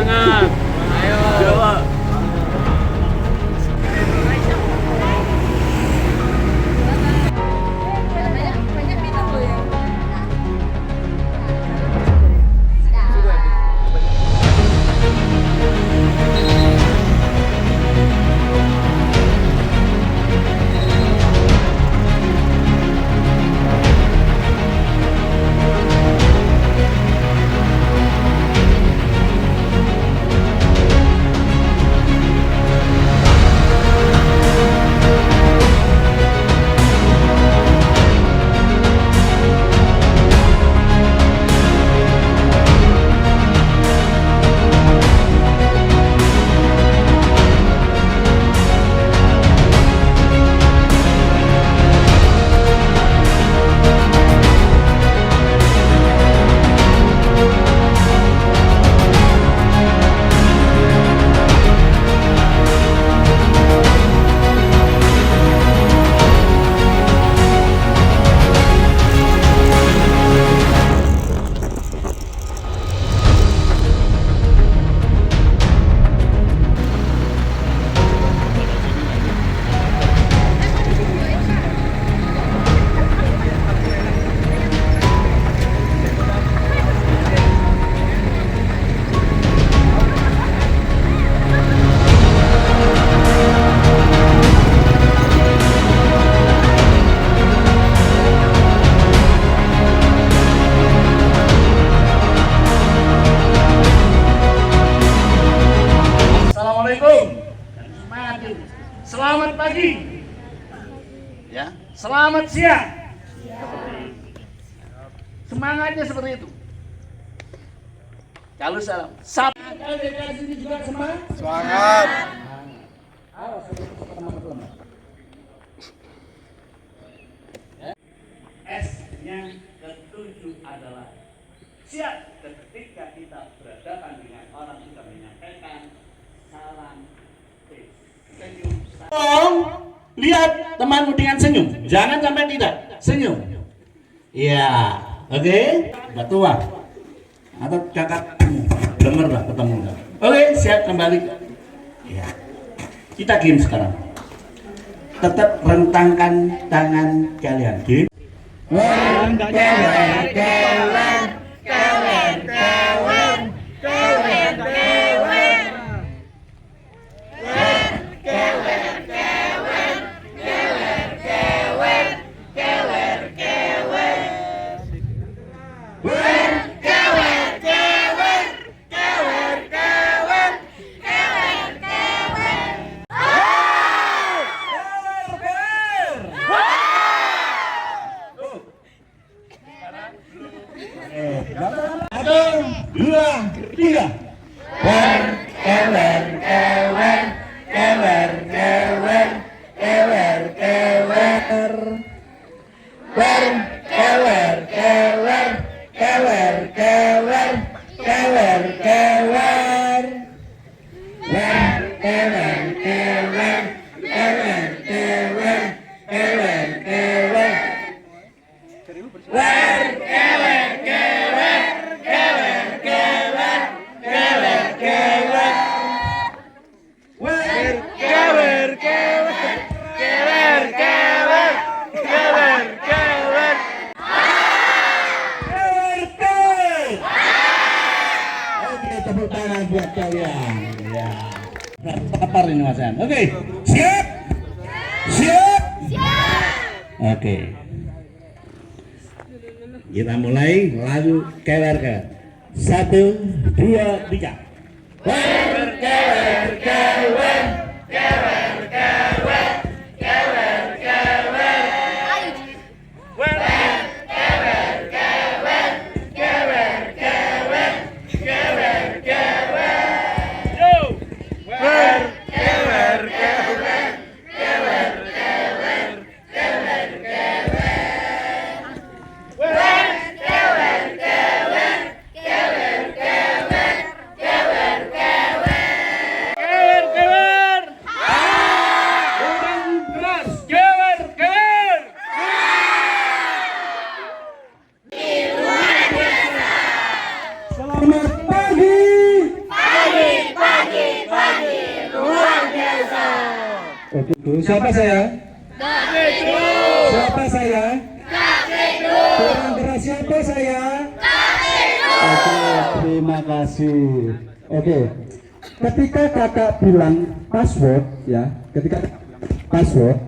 Semangat. Ayo. Jawa. Selamat pagi, ya. Selamat siang. Semangatnya seperti itu. Kalau salam, LDK sini juga semangat. Semangat. Awas teman-teman. S-nya ketujuh adalah siap ketika kita berhadapan dengan orang kita menyampaikan salam. Senyum. Lihat temanmu dengan senyum, jangan sampai tidak senyum. Iya, oke. Batua atau kakakmu, denger lah ketemu. Oke, siap kembali. Ya, kita game sekarang. Tetap rentangkan tangan kalian. Game. Tepuk tangan buat kalian. Ya. Tapar ini Mas An. Oke, siap? Siap? Siap. Oke. Kita mulai lalu kewer. 1, 2, 3. Siapa saya? Siapa saya? Kurang keras siapa saya? Oke, terima kasih. Oke, ketika kakak bilang password ya, ketika password,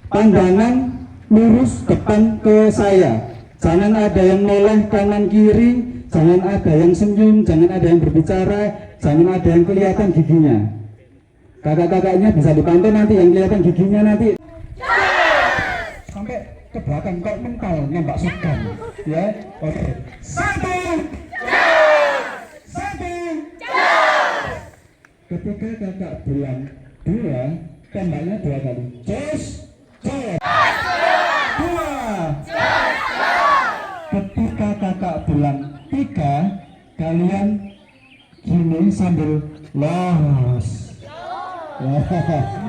pandangan lurus depan ke saya. Jangan ada yang noleh kanan kiri, jangan ada yang senyum, jangan ada yang berbicara, jangan ada yang kelihatan giginya. Kakak-kakaknya bisa dipantau nanti yang kelihatan giginya nanti. Sampai ke belakang kok mental nembak shotgun ya. Oke. Satu. Ketika kakak bilang dua, tembaknya dua kali. Jos. Dua. Ketika kakak bilang tiga, kalian gini sambil los.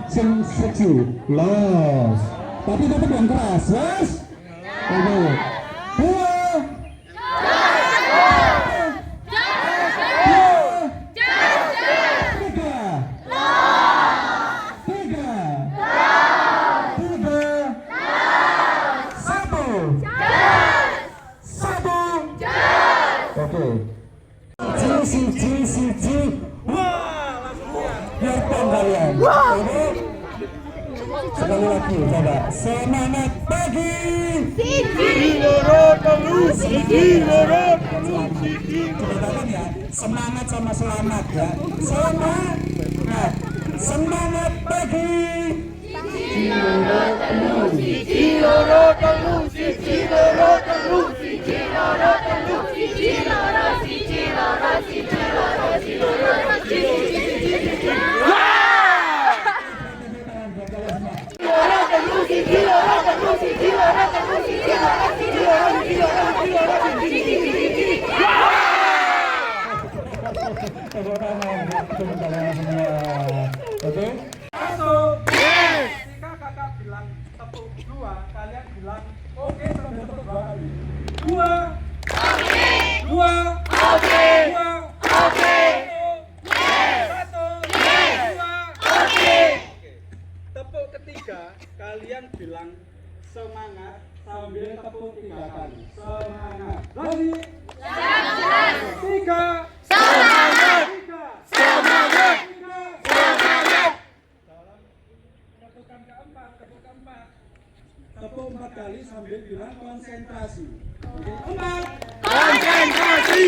Sing seksi los. Tapi tetap yang keras, yes. Oke. Dua. Sekali lagi coba semangat pagi. Coba ya, semangat sama selamat ya. Semangat pagi. Oke. Ketika kakak bilang tepuk dua, kalian bilang oke sambil tepuk dua kali. Dua. Oke. Dua. Oke. Dua. Oke. Satu. Dua. Oke. Tepuk ketiga, kalian bilang semangat sambil tepuk tiga kali. Semangat. Lagi. Tiga. Semangat. Semangat. Semangat. Tepukan keempat. Tepuk 4 kali sambil bilang konsentrasi. Oke, 4. Konsentrasi.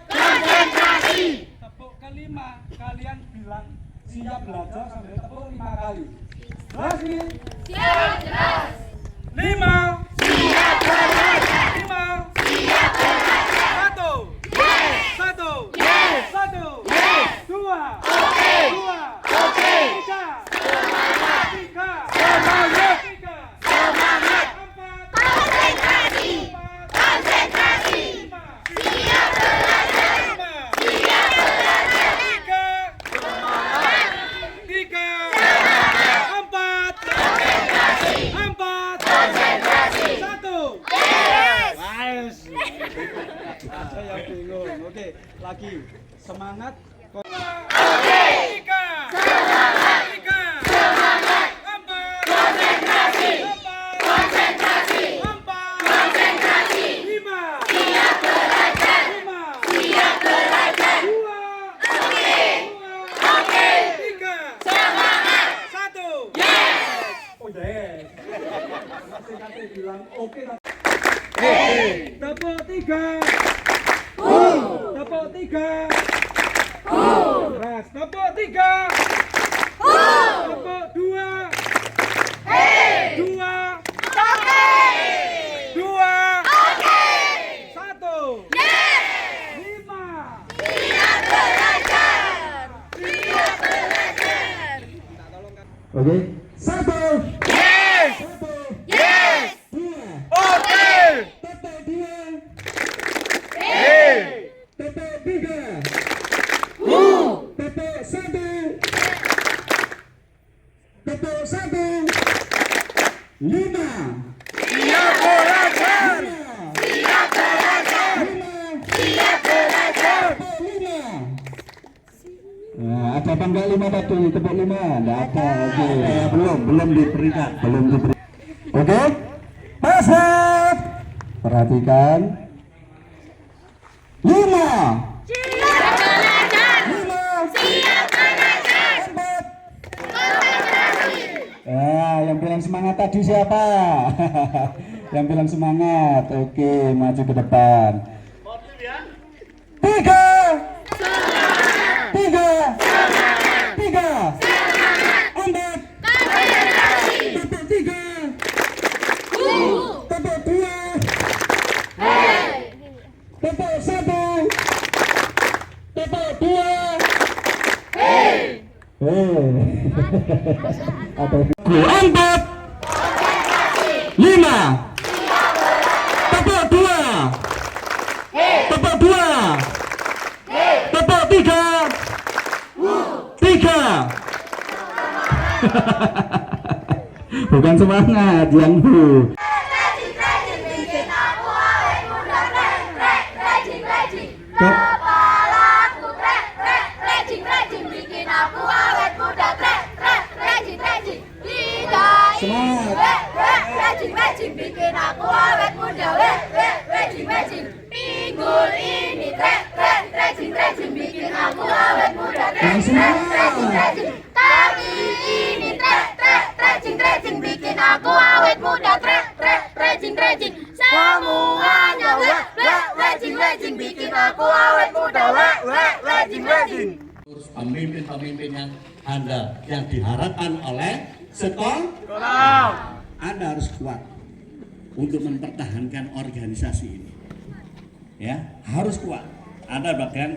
Konsentrasi. Tepuk kelima, kalian bilang siap belajar sambil tepuk 5 kali. Lagi. Siap jelas. 5. Siap belajar. 5. Siap belajar. 1. Yes. 1. Yes. 1. Yes. 2. Oke. 2. Oke. 3. Semangat. 3. Semangat. 3. Semangat. 4. Konsentrasi. 4. Konsentrasi. 5. Siap belajar. 5. Siap belajar. 3. Semangat. 3. Semangat. 4. Konsentrasi. 4. Konsentrasi. 1. Yes. Nice. Saya bingung. Oke, lagi. Semangat. Oke. 3. Semangat. 3. Semangat. 4. Konsentrasi. 4. Konsentrasi. 4. Konsentrasi. 5. Siap belajar. 5. Siap belajar. 2. Oke. 2. Oke. 3. Semangat. 1. Yes. Oh yes. Masing-masing bilang oke. Tepuk 3. Tepuk 3. Ras, tepuk 3. Tepuk 2. 2. Oke. 2. Oke. 1. Yes. 5. Siap belajar. Siap belajar. Oke. 1. Yes. 1. Yes. 2. Oke. Tepuk 2. Hey. Tepuk 3. Tepuk 1. Tepuk 1. 5. Siap belajar. 5. Siap belajar. 5. Siap belajar. Tepuk 5. Nah, ada apa enggak 5 tadi? Tepuk 5? Enggak ada. Oke. Belum diberikan. Oke. Pasat. Perhatikan. 5. 4. Yang bilang semangat tadi siapa? Yang bilang semangat. Oke, maju ke depan. 3. 3. Bukan semangat, yang bu. Kepalaku trek trek rejing rejing bikin aku awet muda trek trek rejing rejing lidah rejing rejing bikin aku awet muda rejing rejing pinggul ini trek trek rejing rejing bikin aku awet muda trek trek rejing rejing kaki ini trek trek rejing rejing bikin aku awet muda trek trek rejing rejing semuanya rejing bikin aku awet muda rejing Pemimpin-pemimpin yang Anda yang diharapkan oleh sekolah, Anda harus kuat untuk mempertahankan organisasi ini. Ya, harus kuat. Anda bagian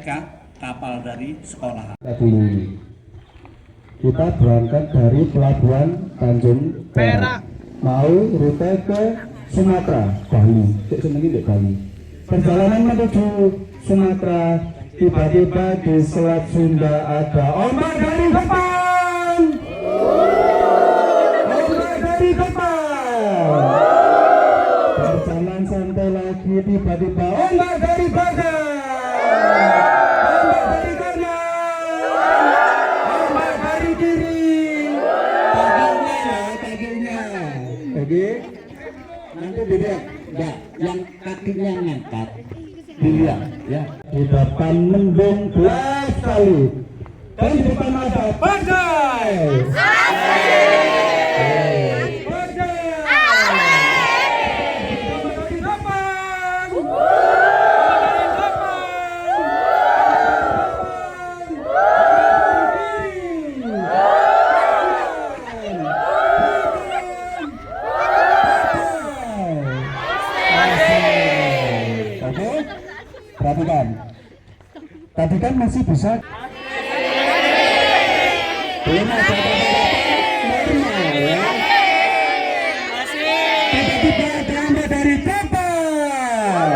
kapal dari sekolah. Dulu ini kita berangkat dari pelabuhan Tanjung Perak, mau rute ke Sumatera, Bali. Cek senengi di Bali. Perjalanan menuju Sumatera, tiba-tiba di Selat Sunda ada ombak dari depan. Ombak dari depan. Berjalan santai lagi, tiba-tiba ombak dari belakang. Ombak dari kanan. Ombak dari kiri. Kakinya. Oke. Nanti dilihat, enggak, yang kakinya ngangkat, dilihat, ya. Di depan mendung belas kali, dan di depan ada badai. Perhatikan, tadi kan masih bisa. Belum ada normal ya. Tiba-tiba ada ombak dari depan.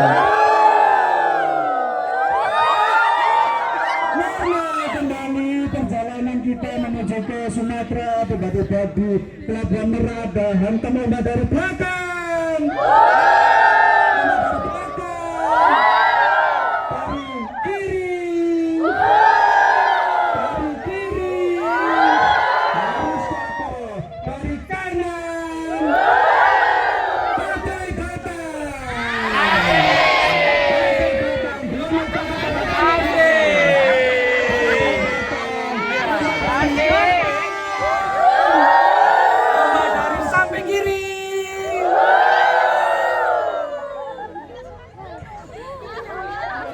Normal kembali perjalanan kita menuju ke Sumatera. Tiba-tiba di Pelabuhan Merak ada hantam ombak dari belakang.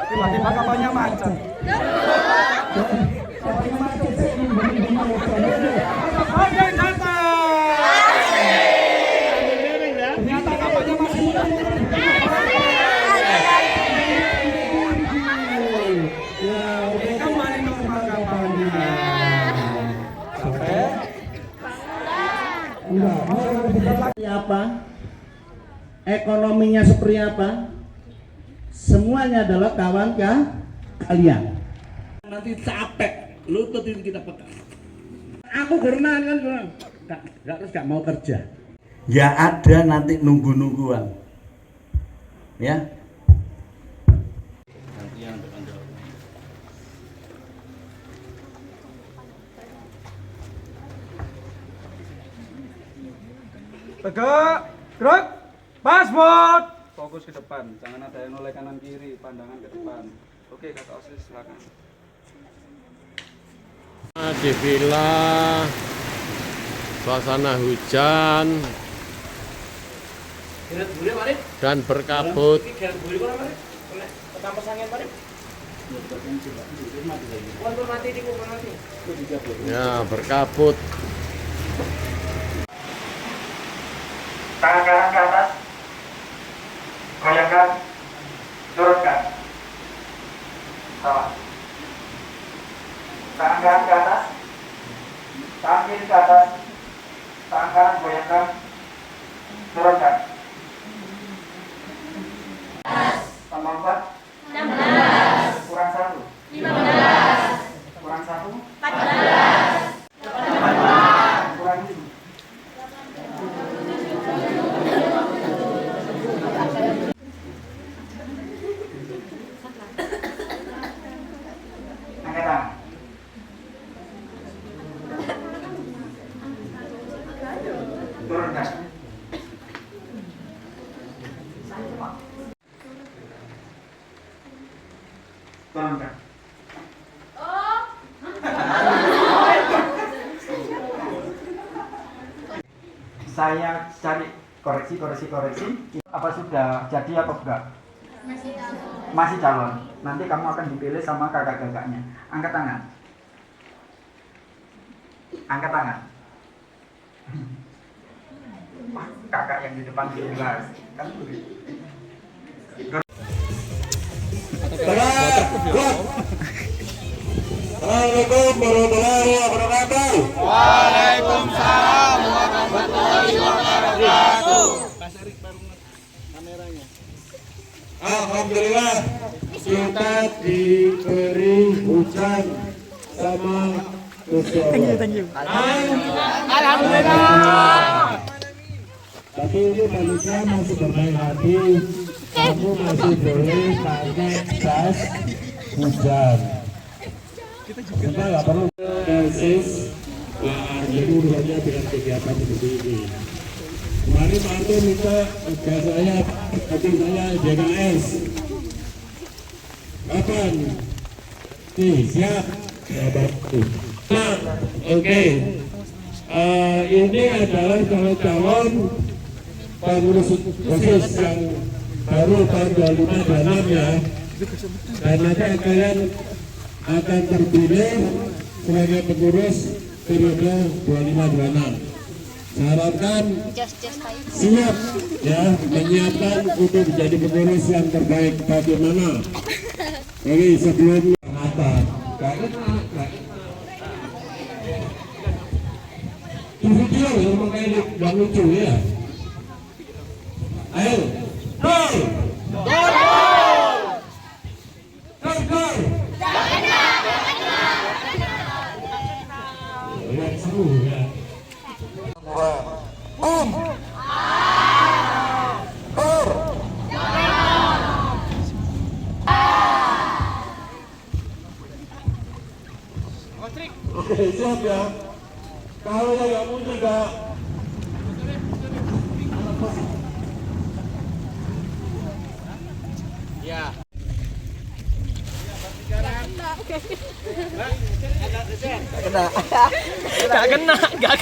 Tiba-tiba kapalnya macet. Ada yang datang. Ternyata kapalnya masih kembali normal kapalnya. Sampai Seperti apa? Ekonominya seperti apa? Semuanya adalah kawan kalian. Nanti capek, lutut ini kita pegang. Aku berenang kan, gak mau kerja. Ya ada nanti nunggu-nungguan, ya. Tegak, gerak, pasport. Fokus ke depan, jangan ada yang noleh kanan kiri, pandangan ke depan. Oke, kakak OSIS silakan. Di villa, suasana hujan dan berkabut. Ya, berkabut. Tangan kanan ke atas, goyangkan, turunkan, sama. Tangan kanan ke atas, tangan kiri ke atas, tangan kanan goyangkan, turunkan. Tambah 4, 16, kurang 1, 15, kurang 1, 14, kurang 7. Angkat tangan. Turunkan. Turunkan. Saya cari koreksi. Apa sudah jadi apa enggak? Masih calon. Nanti kamu akan dipilih sama kakak-kakaknya. Angkat tangan. Angkat tangan. Wah, kakak yang di depan jelas. Kan Assalamualaikum warahmatullahi wabarakatuh. Waalaikumsalam warahmatullahi wabarakatuh. Alhamdulillah kita diberi hujan sama Gusti Allah. Alhamdulillah. Tapi ini manusia masih bermain hati. Kamu masih boleh pakai jas hujan. Kita nggak perlu tesis. Jadi urusannya dengan kegiatan seperti ini. Kemarin Pak Arto minta tugas saya, JKS. Kapan? Nih, siap. Ya, bagus. Nah, oke. Ini adalah calon pengurus khusus yang baru tahun 2526 ya. Dan nanti kalian akan terpilih sebagai pengurus periode 2526. Saya harapkan siap ya menyiapkan untuk menjadi pengurus yang terbaik bagaimana. Jadi sebelum apa? Di video yang mengenai yang lucu ya. Ayo, gol, gol. Yang seru ya. Oke, siap ya. Kalau yang kamu juga Ya. Nggak kena.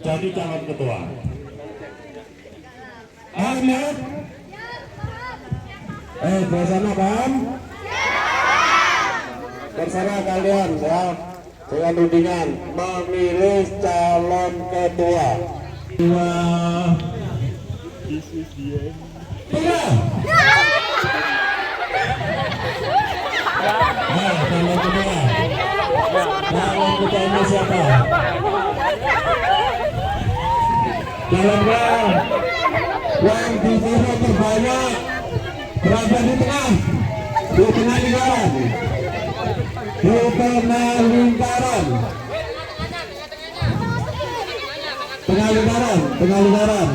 jadi calon ketua. Paham ya? Bersama paham? Terserah kalian ya, dengan rundingan memilih calon ketua. Tiga. Calon ketua. Calon ketuanya siapa? Calon yang di sini terbanyak berada di tengah lingkaran. Di tengah lingkaran. Tengah lingkaran.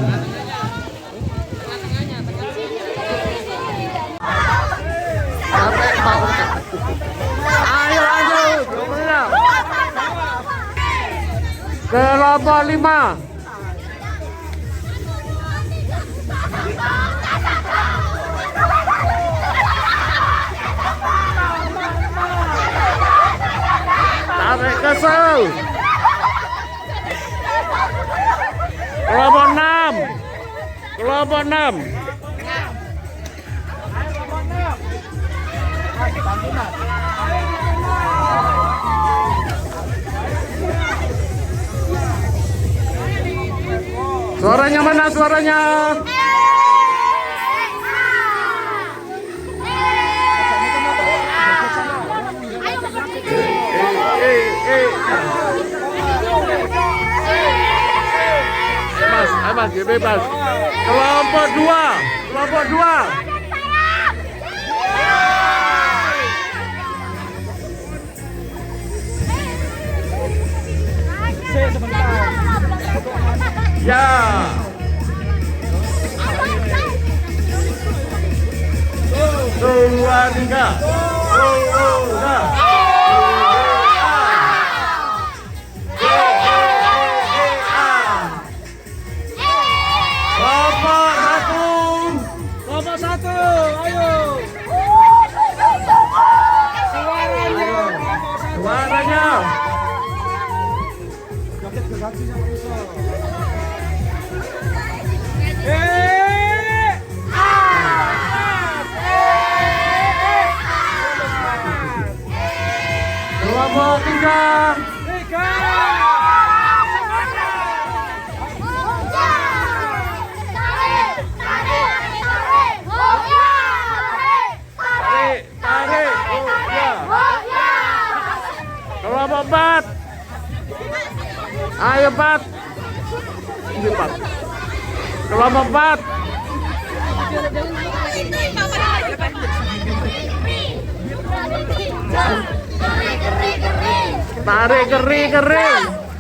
Kelompok 5. Tarik ke sau. Kelompok 6. Kelompok 6. Suaranya mana suaranya? Bebas, bebas. Kelompok 2. Kelompok 2. Ya. Dua, tiga. Kelompok 1, ayo. Suaranya. Kelompok 3. Kelompok 4. Ayo 4. Ini 4. Kelompok 4. Tarik kering.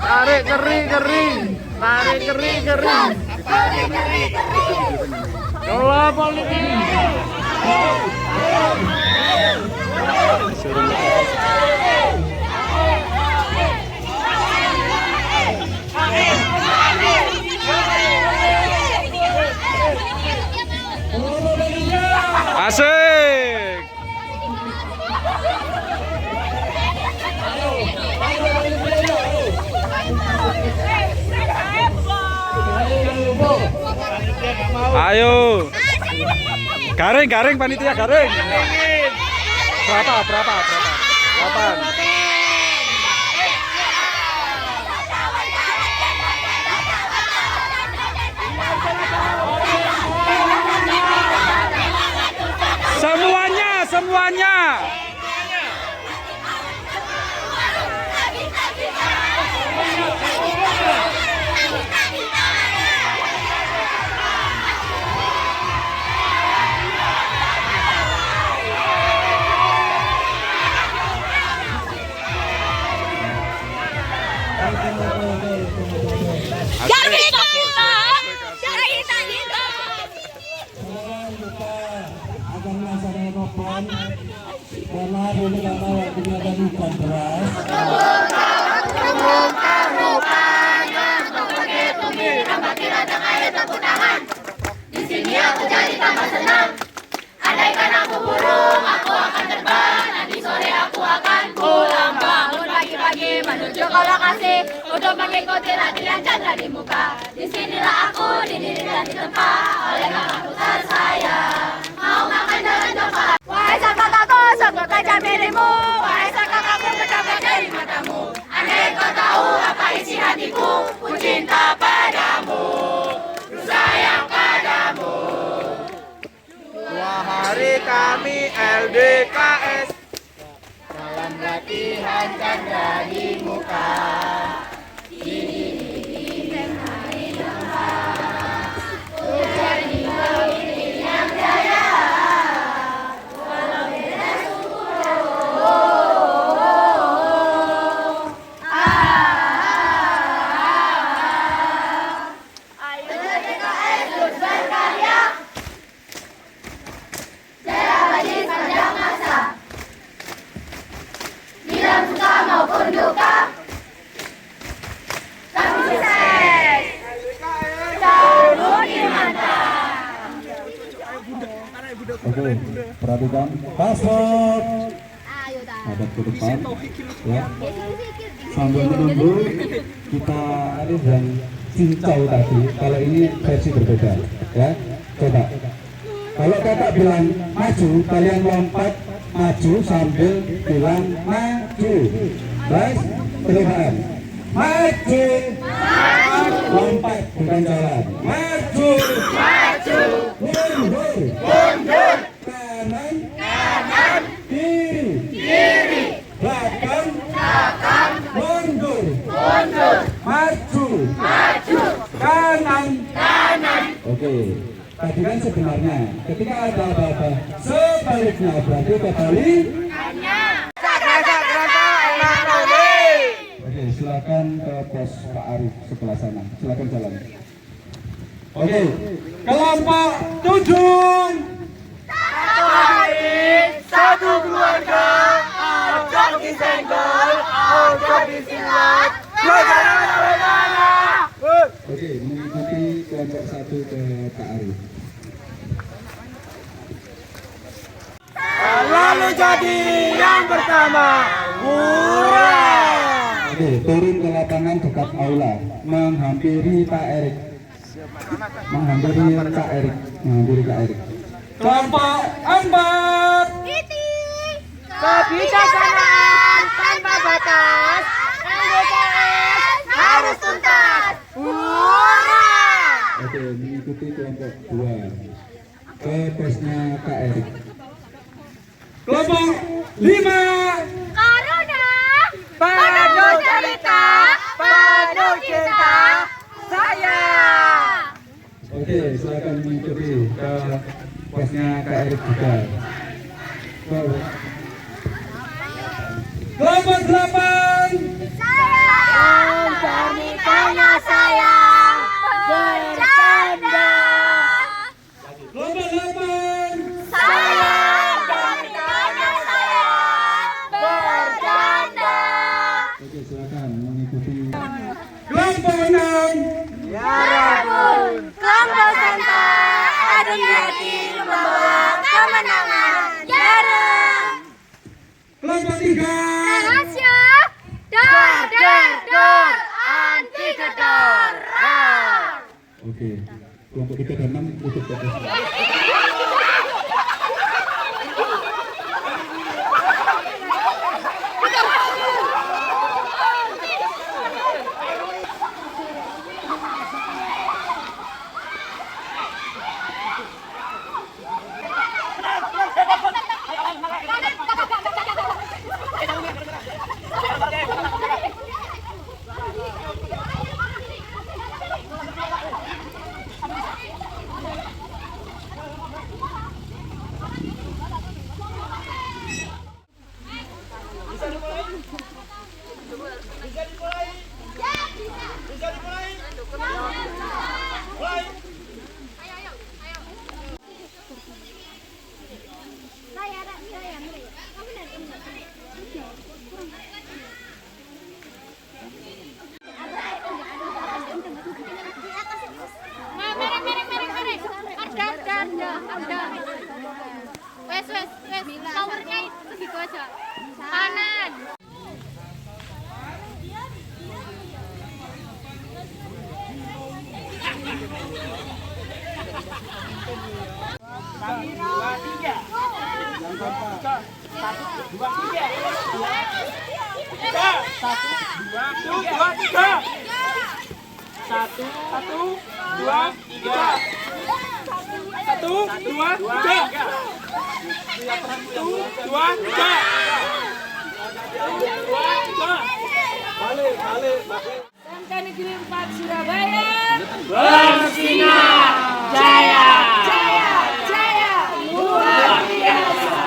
Tarik kering. Tarik kering. Kelompok 5. Asik. Ayo. Garing panitia garing. Berapa? 8. Semuanya. Akan melaksanakan open karena ini karena waktunya ada hujan deras. Di sini aku jadi tambah senang. Andaikan aku burung, aku akan terbang. Nanti sore aku akan pulang. Bangun pagi-pagi menuju ke lokasi untuk mengikuti latihan chandra di muka. Disinilah aku didiri dan ditempa oleh kakakku tersayang. Mau makan jalan coklat. Wahai sang kakakku, sungguh tajam dirimu. Wahai sang kakakku, betapa dari matamu. Andai kau tahu apa isi hatiku, ku cinta padamu, ku sayang padamu. 2 hari kami LDKS dalam latihan chandra di muka. Bila suka maupun duka, perhatikan. Password. Ayo dah. Hadap ke depan. Ya. Sikit-sikit. Sambil menunggu kita Arif dan cincau tadi. Kalau ini versi berbeda. Ya. Coba. Kalau kakak bilang maju, kalian lompat maju sambil bilang maju. Baik, percobaan. Maju. Lompat bukan jalan. Maju. Mundur. Kanan. Kiri. Belakang. Mundur. Maju. Kanan. Oke. Tadi kan sebenarnya ketika ada apa-apa sebaliknya berarti kembali. Oke, silakan ke pos Pak Arif sebelah sana. Silakan jalan. Oke, kelompok 7. Satu keluarga, ojo disenggol, ojo disilat. Oke, mengikuti kelompok 1 ke Pak Arif. Lalu jadi yang pertama. Hurra! Oke, turun ke lapangan dekat aula, menghampiri Pak Erik. Menghampiri Kak Erik. Kelompok 4. Kebijaksanaan tanpa batas. LDKS harus tuntas. Hurra! Oke, mengikuti kelompok 2 ke posnya Kak Erik. Kelompok 5. Karena penuh cerita, penuh cinta, saya. Oke, silakan mengikuti ke posnya Kak Erik juga. Kelompok 8. Saya karena sayang bercanda. Kelompok 8. Sayang karena sayang bercanda. Oke, silakan mengikuti. Kelompok 6. Walaupun kelompok Santa adu hati membawa kemenangan jarum. Kelompok 3. Rahasia dar anti gedor. Oke, kelompok 3 dan 6 ikut ke pos. Wes, towernya itu gitu aja. Kanan. SMK Negeri 4 Surabaya Bersinar jaya. jaya luar biasa.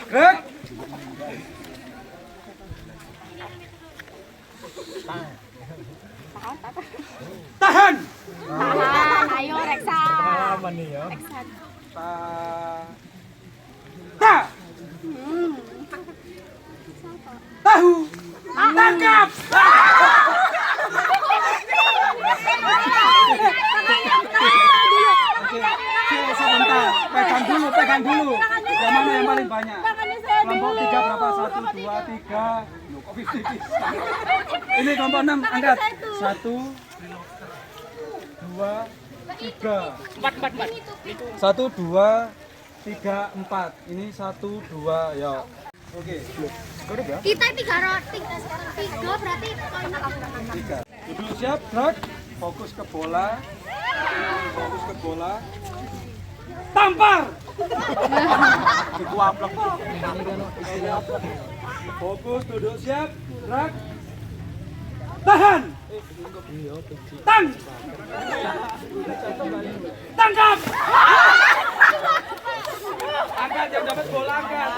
Gerak. Tahan. Ayo Reksa. apa nih ya? Tahu. Tangkap. Oke, sebentar. Pegang dulu. Yang mana yang paling banyak? Kelompok 3 berapa? 1, 2, 3. Loh, kok 50-50? Ini kelompok 6, angkat. 1, 2, 3. 1, 2, 3, 4. Ini 1, 2, ya. Oke. Kita tiga berarti poin 3. Duduk siap, gerak. Fokus ke bola. Tampar. Fokus, duduk siap, gerak. Tahan. Tangkap. Angkat yang dapat bola, angkat.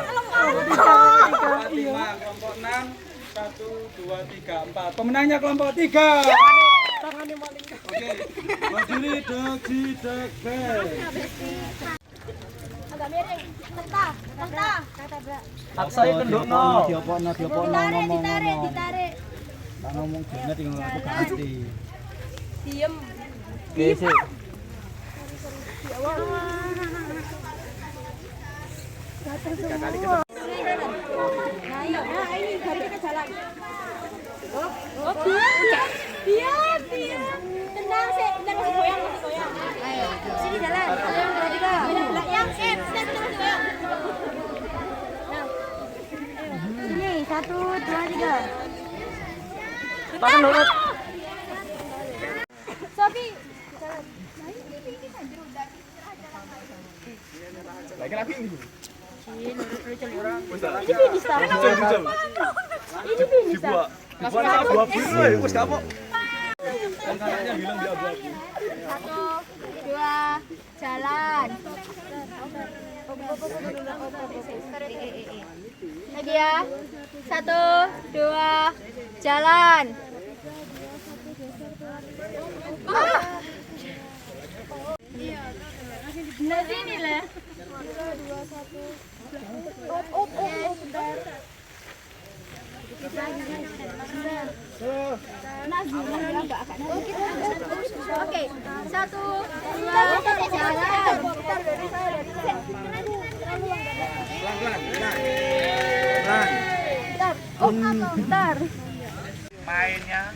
Kelompok 5, kelompok 6. 1, 2, 3, 4. Pemenangnya kelompok 3. Oke. Berdiri deg. agak miring. Tentang. Saya kendukno. Ditarik. Ngomong gini tinggal aku ganti. Diem. Oke, sih. Nah, ini baru kita jalan. Oh, diam. Tenang sih, bentar masih goyang. Ayo, sini jalan. Yang kita masih goyang. Nah, sini 1, 2, 3. Tangan lurus. Sofi, Lagi ini. ini bisa. Dibuat abu-abu itu wis kapok. 1, 2, jalan. Lagi ya. 1, 2, jalan. Nah, sini lah. 2, 1. Bentar. Oke, 1, 2, jalan. Bentar. Mainnya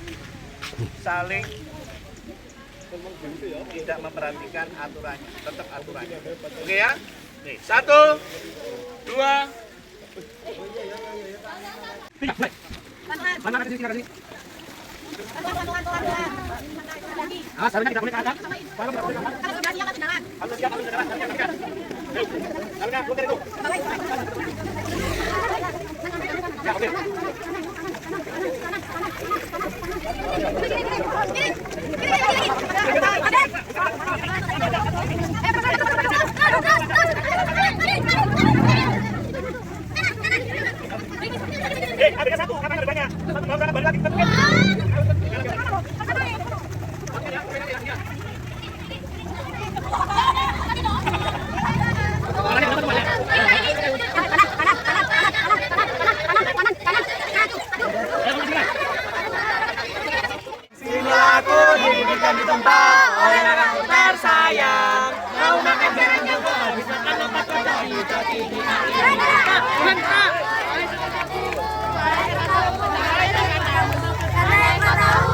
saling tidak memperhatikan aturannya, tetap aturannya. Oke ya? Nih, 1, 2. Ada satu, karena ada banyak. Satu balik lagi. Sinilah aku diberikan di tempat oleh orang tersayang. Mau makan jarang juga, habis makan lompat dari kaki di Karena yang tahu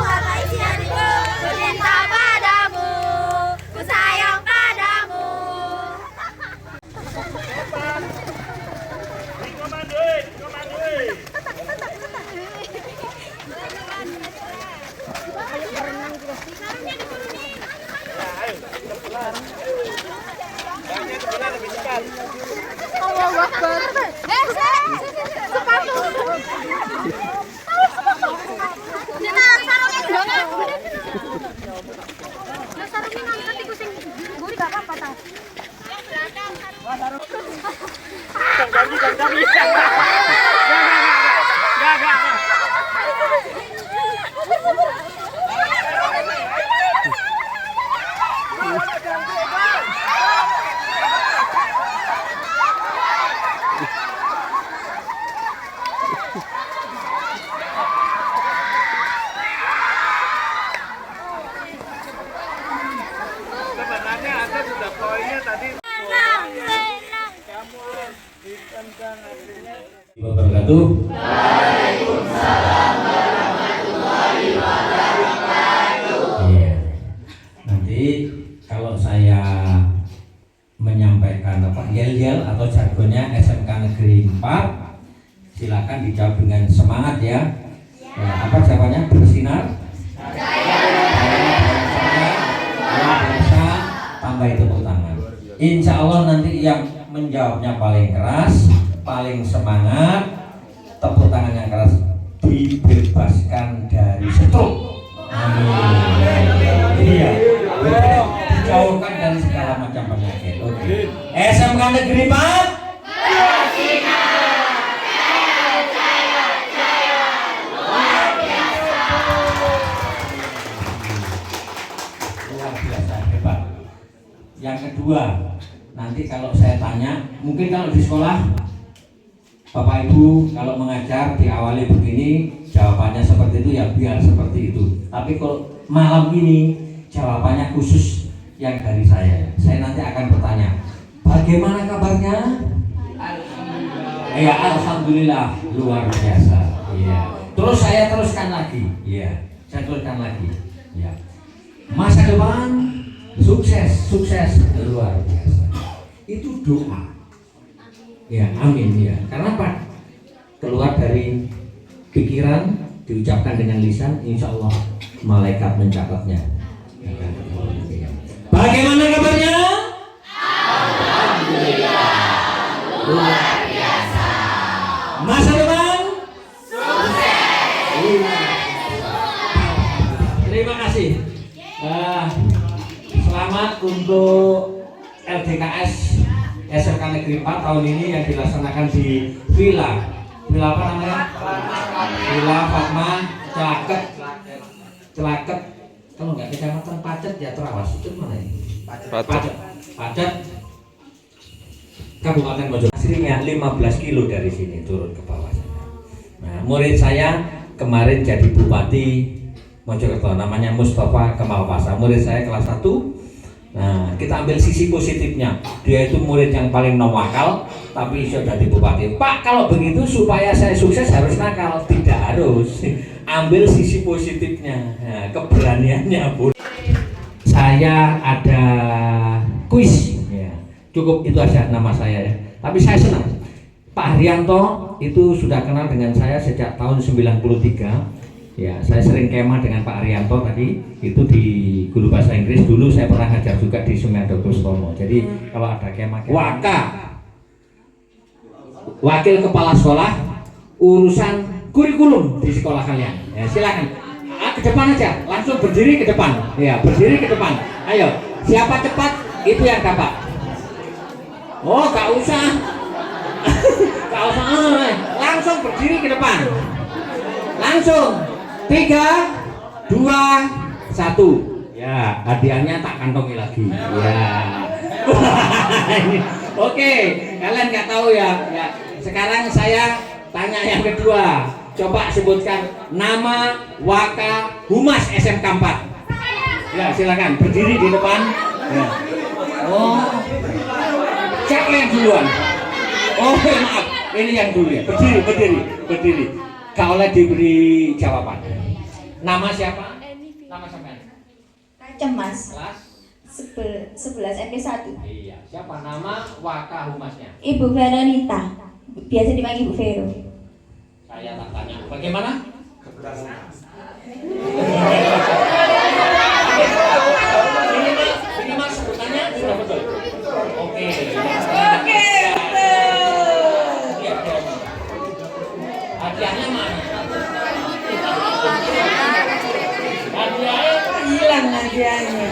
Wabarakatuh. Iya. Nanti kalau saya menyampaikan yel-yel atau jargonnya SMK Negeri 4, silakan dijawab dengan semangat ya. Apa jawabannya? Bersinar. Luar biasa. Tambah tepuk tangan. Insya Allah nanti yang menjawabnya paling keras, paling semangat, tepuk tangan yang keras, dibebaskan dari stroke. Amin. Iya. Dijauhkan dari segala macam penyakit. Oke. SMK Negeri 4. Yang kedua, nanti kalau saya tanya, mungkin kalau di sekolah Bapak Ibu kalau mengajar diawali begini, jawabannya seperti itu ya biar seperti itu. Tapi kalau malam ini jawabannya khusus yang dari saya. Saya nanti akan bertanya, bagaimana kabarnya? Ya alhamdulillah luar biasa. Iya. Terus saya teruskan lagi. Iya. Saya teruskan lagi. Ya. Masa depan sukses luar biasa. Itu doa. Ya, amin ya. Karena apa? Keluar dari pikiran, diucapkan dengan lisan, insya Allah malaikat mencatatnya. Bagaimana kabarnya? Alhamdulillah luar biasa. Masa depan sukses. Terima kasih. Selamat untuk LDKS SMK Negeri 4 tahun ini yang dilaksanakan di Villa apa namanya? Villa Fatma Celaket. Kalau nggak kecamatan Pacet ya Terawas itu mana ini? Pacet. Kabupaten Mojokerto. Aslinya 15 kilo dari sini turun ke bawah sana. Nah, murid saya kemarin jadi Bupati Mojokerto, namanya Mustafa Kemal Pasa. Murid saya kelas 1. Nah, kita ambil sisi positifnya. Dia itu murid yang paling nawakal, tapi sudah jadi bupati. Pak, kalau begitu supaya saya sukses harus nakal? Tidak harus. Ambil sisi positifnya. Nah, keberaniannya pun. Saya ada kuis. Ya, cukup itu aja nama saya ya. Tapi saya senang. Pak Haryanto itu sudah kenal dengan saya sejak tahun 93. Ya, saya sering kemah dengan Pak Arianto tadi itu di guru bahasa Inggris. Dulu saya pernah ngajar juga di Sumiarto Kustomo. Jadi kalau ada kemah wakil kepala sekolah urusan kurikulum di sekolah kalian. Ya, silakan. Ke depan aja, langsung berdiri ke depan. Ya, berdiri ke depan. Ayo, siapa cepat itu yang dapat. Oh, gak usah. Gak usah. Langsung berdiri ke depan. Langsung. 3, 2, 1. Ya, hadiahnya tak kantongi lagi. Ya. Oke, kalian nggak tahu ya. Ya. Sekarang saya tanya yang kedua. Coba sebutkan nama Waka Humas SMK 4. Ya, silakan berdiri di depan. Ya. Oh, siapa yang duluan? Oh, maaf. Ini yang dulu ya. Berdiri. Kau diberi jawaban. Nama siapa? Nama siapa? Kacem Mas. Kelas 11 MP1. Iya. Siapa nama Waka Humasnya? Ibu Veronita. Biasa dipanggil Ibu Vero. Saya tak tanya. Bagaimana? Ini mas sebutannya sudah betul. Oke. Hadiahnya mana? Hadiahnya Hilang hadiahnya.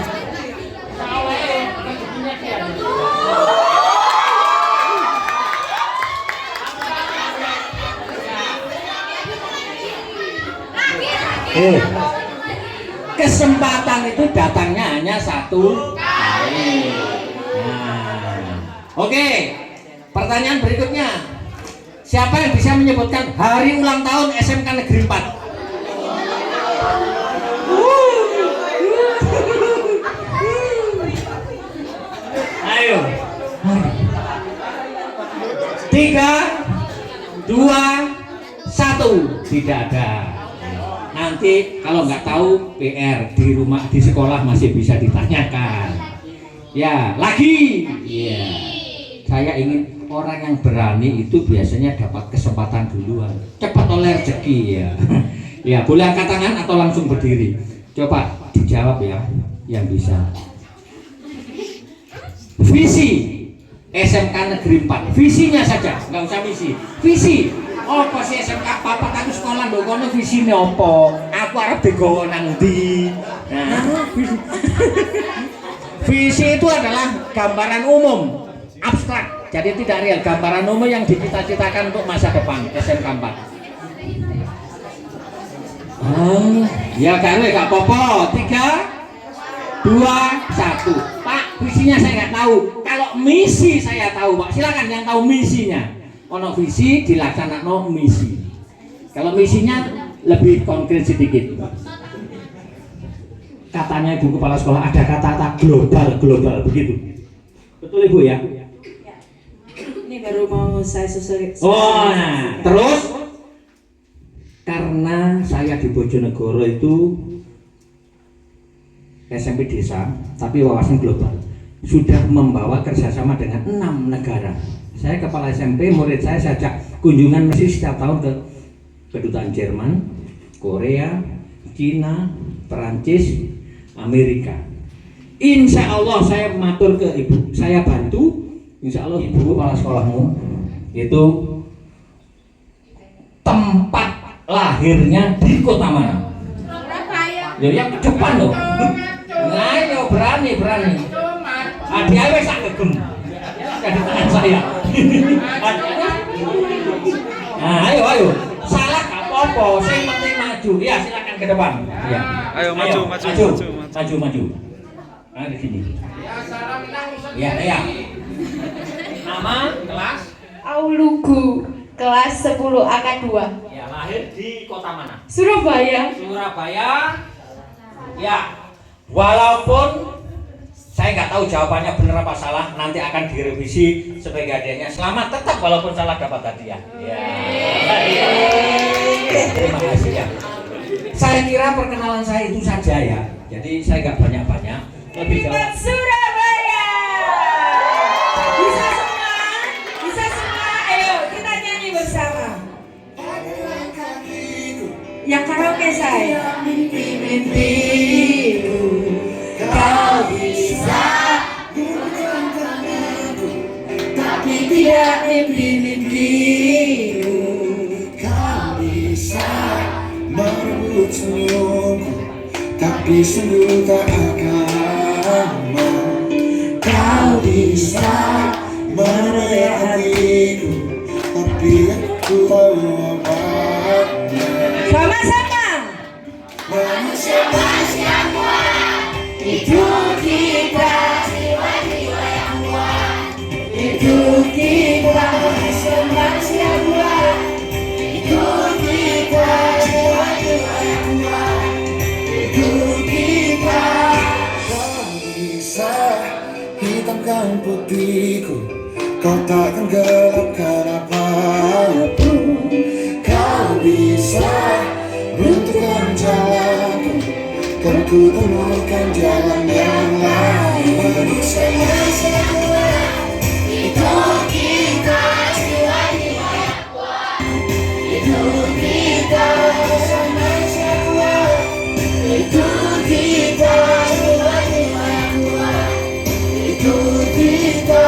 Kesempatan itu datangnya hanya satu kali. Nah, oke. Pertanyaan berikutnya. Siapa yang bisa menyebutkan hari ulang tahun SMK Negeri 4? Ayo. 3, 2, 2, 1. Tidak ada. Nanti kalau nggak tahu PR di rumah, di sekolah masih bisa ditanyakan. Ya, lagi. Iya. Saya ingin orang yang berani itu biasanya dapat kesempatan duluan. Cepat oleh rezeki ya. Ya, boleh angkat tangan atau langsung berdiri. Coba dijawab ya yang bisa. Visi SMK Negeri 4. Visinya saja, nggak usah misi. Visi. Oh, pas SMK Papa kan sekolah ndok kono visine opo? Aku arep digowo nang ndi? Nah, visi itu adalah gambaran umum, abstrak. Jadi tidak real, gambaran umum yang dicita-citakan untuk masa depan SMK 4. Ya kare gak apa-apa. 3, 2, 1. Pak, visinya saya nggak tahu. Kalau misi saya tahu, Pak. Silakan yang tahu misinya. Ono visi dilaksanakan misi. Kalau misinya lebih konkret sedikit. Katanya Ibu Kepala Sekolah ada kata-kata global begitu. Betul Ibu ya? Ini baru mau saya susul. Oh, nah, terus karena saya di Bojonegoro itu SMP desa, tapi wawasan global, sudah membawa kerjasama dengan 6 negara. Saya kepala SMP, murid saya ajak kunjungan misi setiap tahun ke kedutaan Jerman, Korea, Cina, Perancis, Amerika. Insya Allah saya matur ke Ibu, saya bantu. Insya Allah Ibu kepala sekolahmu itu tempat lahirnya di kota mana? Ya yang ke depan loh. Nah, yo berani. Adi awe sak gegem. Jadi tangan saya. Nah, ayo. Salah gak apa-apa, sing penting maju. Ya, silakan ke depan. Ya. Ayo maju. Nah, di sini. Ya. Nama, kelas? Aulugu, kelas 10 angkat 2. Ya, lahir di kota mana? Surabaya. Ya, walaupun saya nggak tahu jawabannya benar apa salah, nanti akan direvisi sebagai hadiahnya. Selamat tetap walaupun salah dapat hadiah. Ya. Terima kasih ya. Saya kira perkenalan saya itu saja ya. Jadi saya nggak banyak-banyak. Lebih ke Surabaya. Bisa semua. Ayo kita nyanyi bersama. Yang karaoke saya. Mimpi-mimpiku kau bisa, tapi tidak mimpi-mimpiku. Kau bisa merebut senyumku, tapi sungguh tak akan mau. Kau bisa menarik hatiku, tapi aku tahu obatnya. Sama-sama. Manusia kuat, hidup kita jiwa-jiwa yang kuat. Hidup kita manusia kuat. Hidup kita jiwa-jiwa yang kuat. Hidup kita. Kau bisa hitamkan putihku, kau takkan gelapkan apapun. Kau bisa runtuhkan jalanku, kan ku temukan jalan yang lain. Manusia kuat, hidup kita jiwa-jiwa yang kuat. Hidup kita manusia kuat. Hidup kita jiwa-jiwa yang kuat. Hidup kita.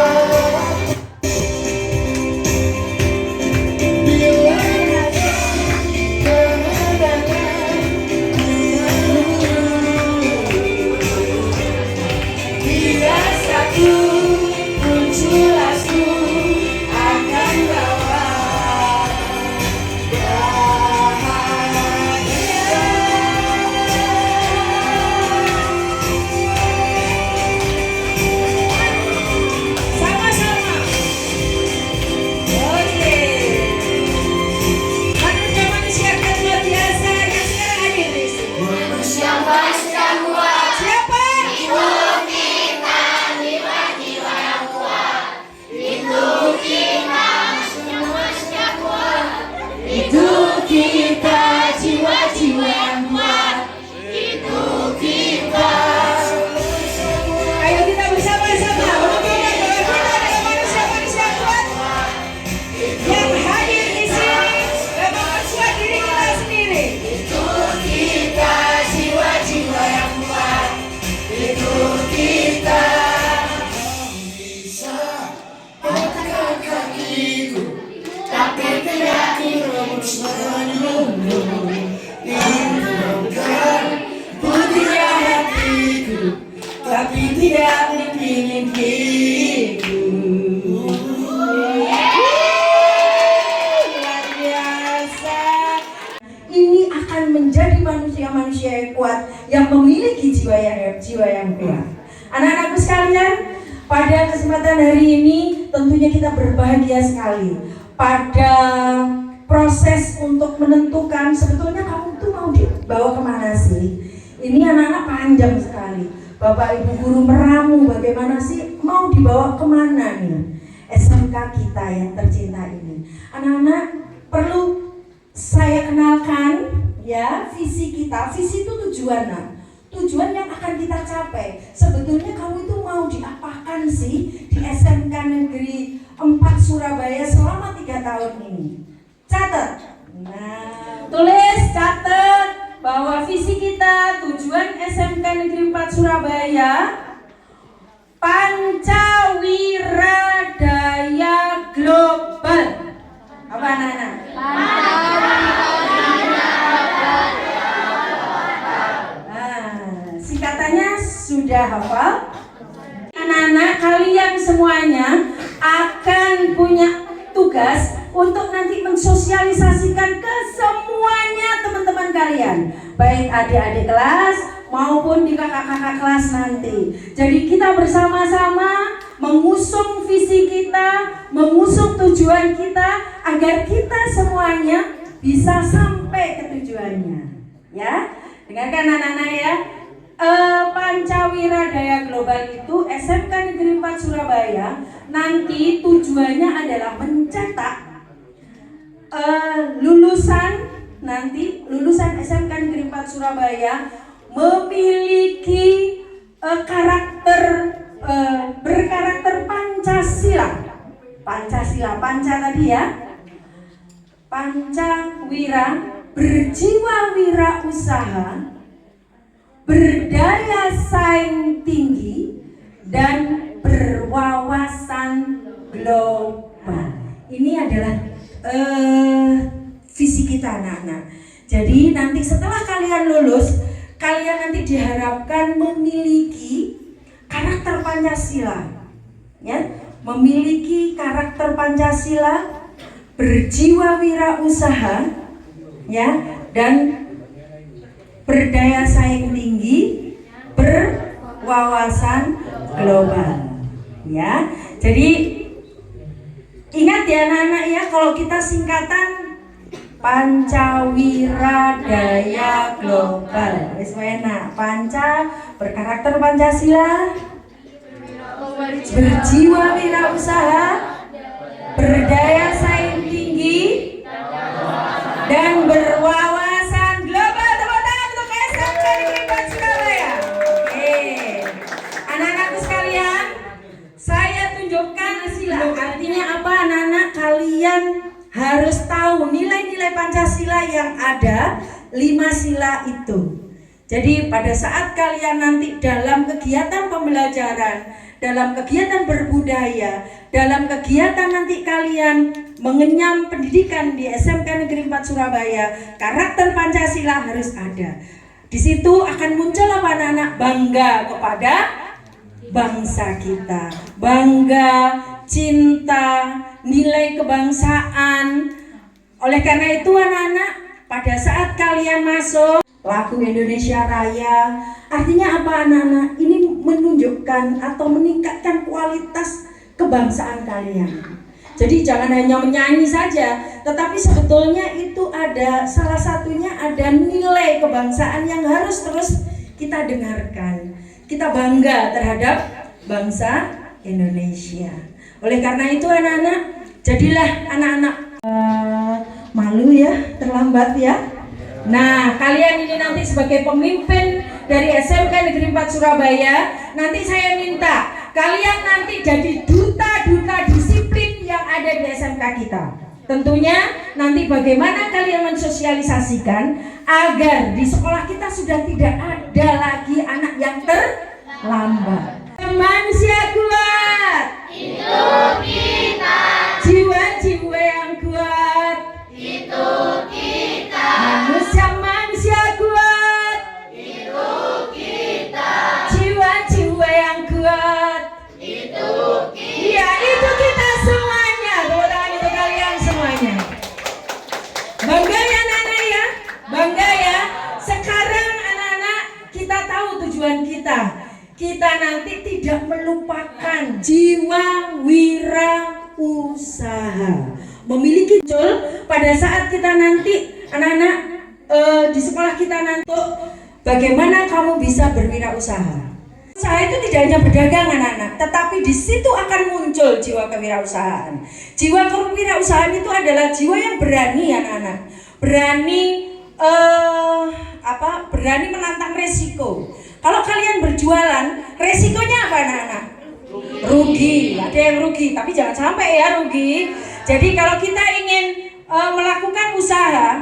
Bila satu akan menjadi manusia-manusia yang kuat, yang memiliki jiwa yang kuat. Anak-anakku sekalian, pada kesempatan hari ini tentunya kita berbahagia sekali pada proses untuk menentukan sebetulnya kamu tuh mau dibawa kemana sih. Ini anak-anak panjang sekali. Bapak Ibu guru meramu bagaimana sih mau dibawa kemana nih SMK kita yang tercinta ini. Anak-anak perlu saya kenalkan ya visi kita. Visi itu tujuan, nah. Tujuan yang akan kita capai. Sebetulnya kamu itu mau diapakan sih di SMK Negeri 4 Surabaya selama 3 tahun ini? Catat. Nah, tulis, catat bahwa visi kita, tujuan SMK Negeri 4 Surabaya, Pancawira Daya Global. Apa anak-anak? Singkatannya sudah hafal? Anak-anak kalian semuanya akan punya tugas untuk nanti mensosialisasikan ke semuanya teman-teman kalian, baik adik-adik kelas maupun di kakak-kakak kelas nanti. Jadi kita bersama-sama mengusung visi kita, mengusung tujuan kita agar kita semuanya bisa sampai ke tujuannya. Ya, dengarkan anak-anak ya. Pancawira Daya Global itu SMK Negeri 4 Surabaya nanti tujuannya adalah mencetak lulusan SMK Negeri 4 Surabaya memiliki berkarakter Pancasila. Panca tadi ya. Pancawira, berjiwa wirausaha, berdaya saing tinggi, dan berwawasan global. Ini adalah visi kita anak-anak. Jadi nanti setelah kalian lulus, kalian nanti diharapkan memiliki karakter Pancasila, ya, memiliki karakter Pancasila, berjiwa wirausaha, ya, dan berdaya saing tinggi, berwawasan global. Ya, jadi ingat ya anak-anak ya, kalau kita singkatan Pancawira Daya Global. Wis enak. Panca berkarakter Pancasila, berjiwa wirausaha, berdaya saing tinggi, dan berwawasan global. Tepuk tangan untuk SMK Negeri 4 Surabaya. Oke, anak-anakku sekalian, saya tunjukkan sila. Artinya apa anak-anak? Kalian harus tahu nilai-nilai Pancasila yang ada 5 sila itu. Jadi pada saat kalian nanti dalam kegiatan pembelajaran, dalam kegiatan berbudaya, dalam kegiatan nanti kalian mengenyam pendidikan di SMK Negeri 4 Surabaya, karakter Pancasila harus ada. Di situ akan muncul apa anak-anak? Bangga kepada bangsa kita, bangga, cinta, nilai kebangsaan. Oleh karena itu anak-anak, pada saat kalian masuk lagu Indonesia Raya, artinya apa anak-anak? Ini menunjukkan atau meningkatkan kualitas kebangsaan kalian. Jadi jangan hanya menyanyi saja, tetapi sebetulnya itu ada salah satunya ada nilai kebangsaan yang harus terus kita dengarkan. Kita bangga terhadap bangsa Indonesia. Oleh karena itu anak-anak, jadilah anak-anak malu ya, terlambat ya. Nah, kalian ini nanti sebagai pemimpin dari SMK Negeri 4 Surabaya, nanti saya minta kalian nanti jadi duta-duta disiplin yang ada di SMK kita. Tentunya nanti bagaimana kalian mensosialisasikan agar di sekolah kita sudah tidak ada lagi anak yang terlambat. Manusia kuat, Itu kita, jiwa-jiwa yang kuat, itu kita, manusia kuat, itu kita, jiwa-jiwa yang kuat, itu kita. ya itu kita semuanya. Tepuk tangan untuk kalian semuanya. Bangga ya anak-anak ya, bangga ya. tujuan kita. Kita nanti tidak melupakan jiwa wirausaha. Memiliki muncul pada saat kita nanti anak-anak di sekolah kita nanti bagaimana kamu bisa berwirausaha. Usaha itu tidak hanya berdagang anak-anak, tetapi di situ akan muncul jiwa kewirausahaan. Jiwa kewirausahaan itu adalah jiwa yang berani anak-anak, berani menantang resiko. Kalau kalian berjualan, resikonya apa anak-anak? Rugi, ada yang rugi, tapi jangan sampai ya rugi. Jadi kalau kita ingin melakukan usaha,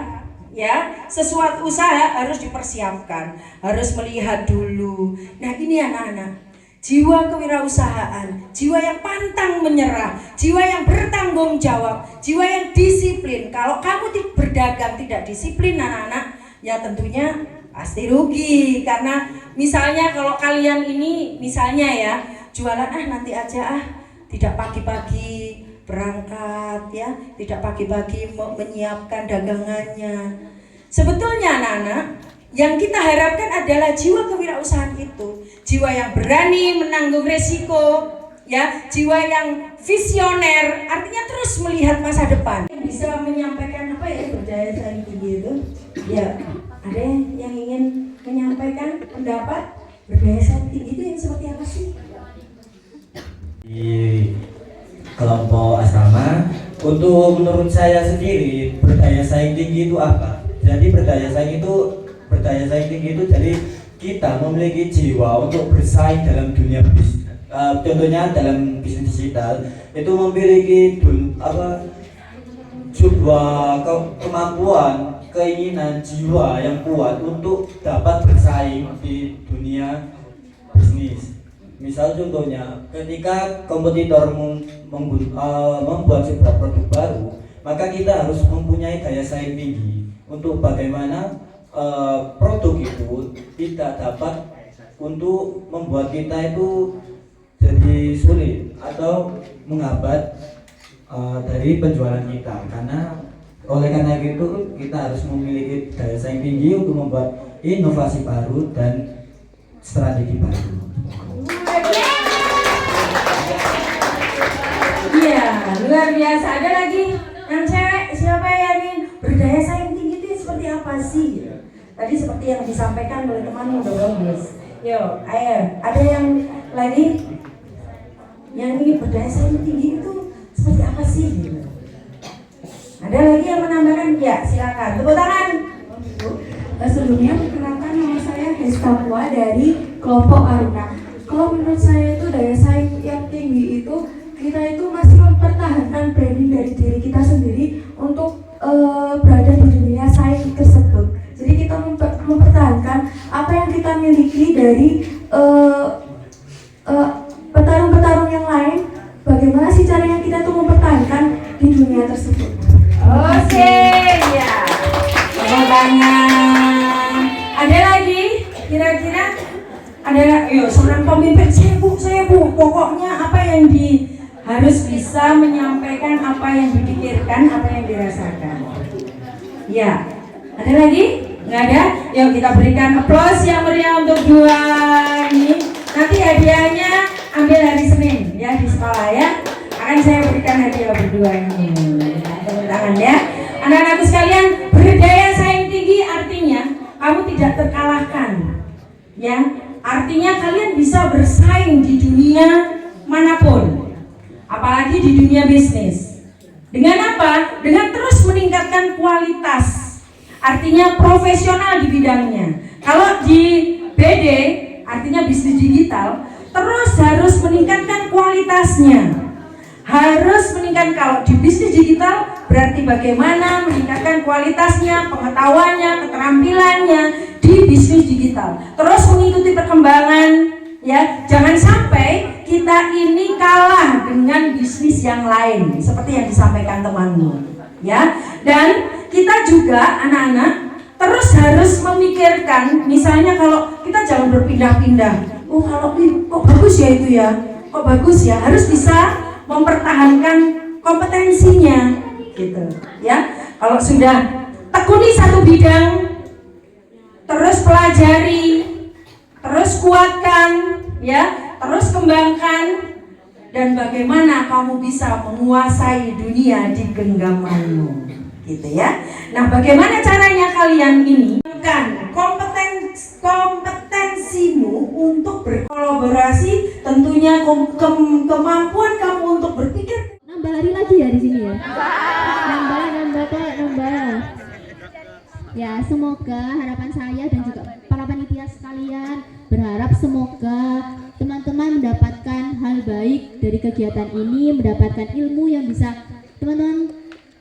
ya sesuatu usaha harus dipersiapkan, harus melihat dulu. Nah ini anak-anak, jiwa kewirausahaan, jiwa yang pantang menyerah, jiwa yang bertanggung jawab, jiwa yang disiplin. Kalau kamu berdagang tidak disiplin anak-anak, ya tentunya pasti rugi. Karena misalnya kalau kalian ini misalnya ya jualan nanti aja tidak pagi-pagi berangkat ya, tidak pagi-pagi menyiapkan dagangannya. Sebetulnya anak-anak, yang kita harapkan adalah jiwa kewirausahaan itu, jiwa yang berani menanggung resiko, ya, jiwa yang visioner, artinya terus melihat masa depan. Bisa menyampaikan apa ya berdaya saing tinggi itu? Ya, ada yang ingin menyampaikan pendapat berdaya saing tinggi itu yang seperti apa sih? Di kelompok asrama, untuk menurut saya sendiri berdaya saing tinggi itu apa? Jadi berdaya saing tinggi itu jadi kita memiliki jiwa untuk bersaing dalam dunia bisnis. Contohnya dalam bisnis digital itu memiliki sebuah kemampuan, keinginan, jiwa yang kuat untuk dapat bersaing di dunia bisnis. Misal contohnya ketika kompetitor membuat sebuah produk baru, maka kita harus mempunyai daya saing tinggi untuk bagaimana produk itu tidak dapat untuk membuat kita itu jadi sulit atau menghambat dari penjualan kita. Oleh karena itu kita harus memiliki daya saing tinggi untuk membuat inovasi baru dan strategi baru. Iya, luar biasa. Ada lagi yang cewek, siapa yang ingin berdaya saing tinggi itu seperti apa sih? Tadi seperti yang disampaikan oleh teman udah bagus. Yo, ayo, ada yang lagi yang ingin berdaya saing tinggi itu seperti apa sih? Ada lagi yang menambahkan? Ya, silakan. Tepuk tangan. Sebelumnya perkenalkan, nama saya Heskapua dari kelompok Aruna. Kalau menurut saya itu daya saing yang tinggi itu kita itu masih mempertahankan branding dari diri kita sendiri untuk berada di dunia saing tersebut. Jadi kita mempertahankan apa yang kita miliki dari petarung-petarung yang lain. Bagaimana sih caranya kita tuh mempertahankan di dunia tersebut? Oke, ya. Tepuk tangan. Ada lagi? Kira-kira ada? Yuk, seorang pemimpin. Saya bu. Pokoknya apa yang harus bisa menyampaikan apa yang dipikirkan, apa yang dirasakan. Ya, ada lagi? Nggak ada? Yuk kita berikan aplaus yang meriah untuk dua ini. Nanti hadiahnya ambil hari Senin ya di sekolah ya. Akan saya berikan hadiah berdua ini. Tepuk tangan ya. Anak-anakku sekalian, berdaya saing tinggi artinya kamu tidak terkalahkan. Ya, artinya kalian bisa bersaing di dunia manapun. Apalagi di dunia bisnis. Dengan apa? Dengan terus meningkatkan kualitas. Artinya profesional di bidangnya. Kalau di BD, artinya bisnis digital, terus harus meningkatkan kualitasnya. Harus meningkatkan, kalau di bisnis digital berarti bagaimana meningkatkan kualitasnya, pengetahuannya, keterampilannya di bisnis digital. Terus mengikuti perkembangan. Ya, jangan sampai kita ini kalah dengan bisnis yang lain seperti yang disampaikan temanmu, ya. Dan kita juga anak-anak terus harus memikirkan, misalnya kalau kita jangan berpindah-pindah. Oh, kalau kok bagus ya itu ya, kok bagus ya, harus bisa mempertahankan kompetensinya, gitu, ya. Kalau sudah tekuni satu bidang, terus pelajari, terus terus kuatkan ya, terus kembangkan, dan bagaimana kamu bisa menguasai dunia di genggamanmu, gitu ya. Nah, bagaimana caranya kalian ini kompetensimu untuk berkolaborasi, tentunya kemampuan kamu untuk berpikir. Nambah hari lagi ya di sini ya. Nambah. Ya, semoga harapan saya dan juga para panitia sekalian berharap semoga teman-teman mendapatkan hal baik dari kegiatan ini, mendapatkan ilmu yang bisa teman-teman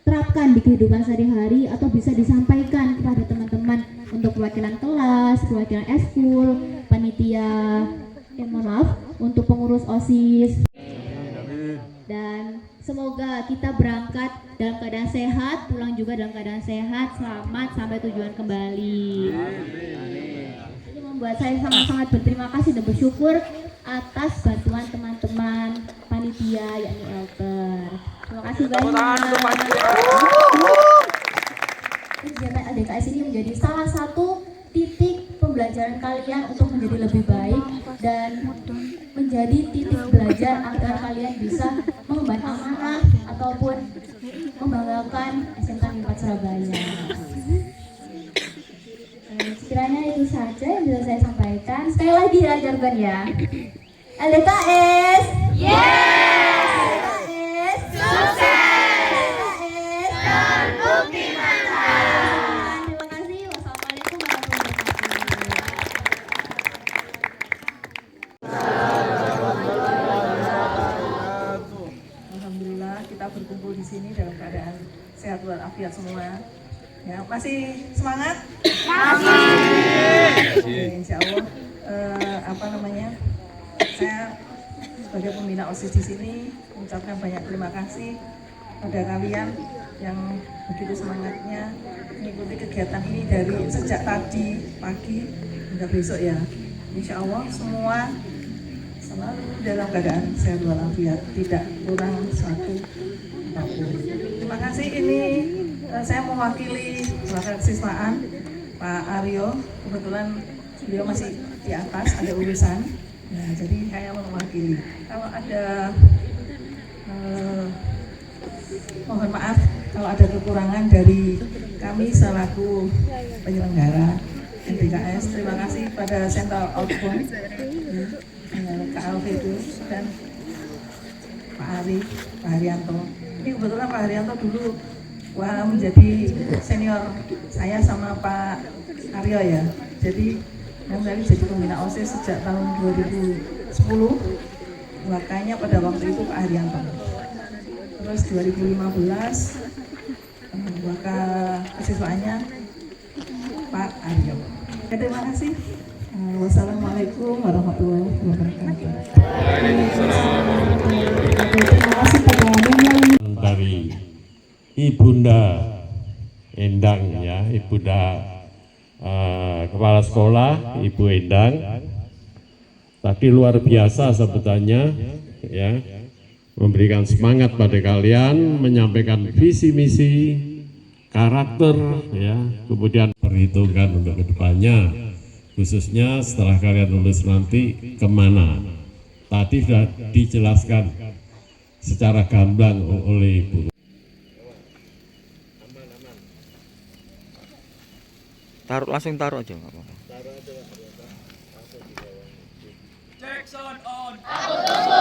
terapkan di kehidupan sehari-hari atau bisa disampaikan kepada teman-teman untuk perwakilan kelas, perwakilan eskul, panitia, untuk pengurus OSIS. Dan semoga kita berangkat dalam keadaan sehat, pulang juga dalam keadaan sehat, selamat sampai tujuan kembali. Ini membuat saya sangat-sangat berterima kasih dan bersyukur atas bantuan teman-teman panitia yakni Elter. Terima kasih banyak. Kegiatan LDKS ini menjadi salah satu titik pembelajaran kalian untuk menjadi lebih baik dan menjadi titik belajar agar kalian bisa mengemban amanah ataupun membanggakan SMK 4 Surabaya. Sekiranya itu saja yang bisa saya sampaikan. Sekali lagi dilancarkan ya. LDKS, LDKS, sukses, LDKS, terbukti mantap. Terima kasih. Wassalamualaikum warahmatullahi wabarakatuh. Alhamdulillah kita berkumpul di sini dalam keadaan sehat walafiat semua. Ya, masih semangat? Masih. Insya Allah, saya sebagai pembina OSIS di sini mengucapkan banyak terima kasih pada kalian yang begitu semangatnya mengikuti kegiatan ini dari sejak tadi pagi hingga besok ya. Insya Allah semua selalu dalam keadaan sehat walafiat, tidak kurang suatu apapun. Terima kasih. Ini saya mewakili kehasiswaan Pak Aryo, kebetulan beliau masih di atas, ada urusan. Nah, jadi saya mewakili. Kalau ada mohon maaf kalau ada kekurangan dari kami selaku penyelenggara LDKS. Terima kasih pada Central Outbound, Kak Alfedo dan Pak Haryanto. Ini kebetulan Pak Haryanto dulu menjadi senior saya sama Pak Aryo ya. Jadi yang saya jadi pembina OSIS sejak tahun 2010, makanya pada waktu itu Pak Haryanto. Terus 2015 kehasiswaannya Pak Aryo. Terima kasih. Wassalamualaikum warahmatullahi wabarakatuh. Terima kasih dari Ibunda Endang ya, Ibunda Kepala Sekolah Ibu Endang. Tadi luar biasa sebetulnya ya, memberikan semangat pada kalian, menyampaikan visi misi, karakter ya, kemudian perhitungkan untuk kedepannya, khususnya setelah kalian lulus nanti kemana. Tadi sudah dijelaskan secara gamblang oleh Ibu. Langsung taruh aja nggak apa-apa. Jackson on. Aku tunggu,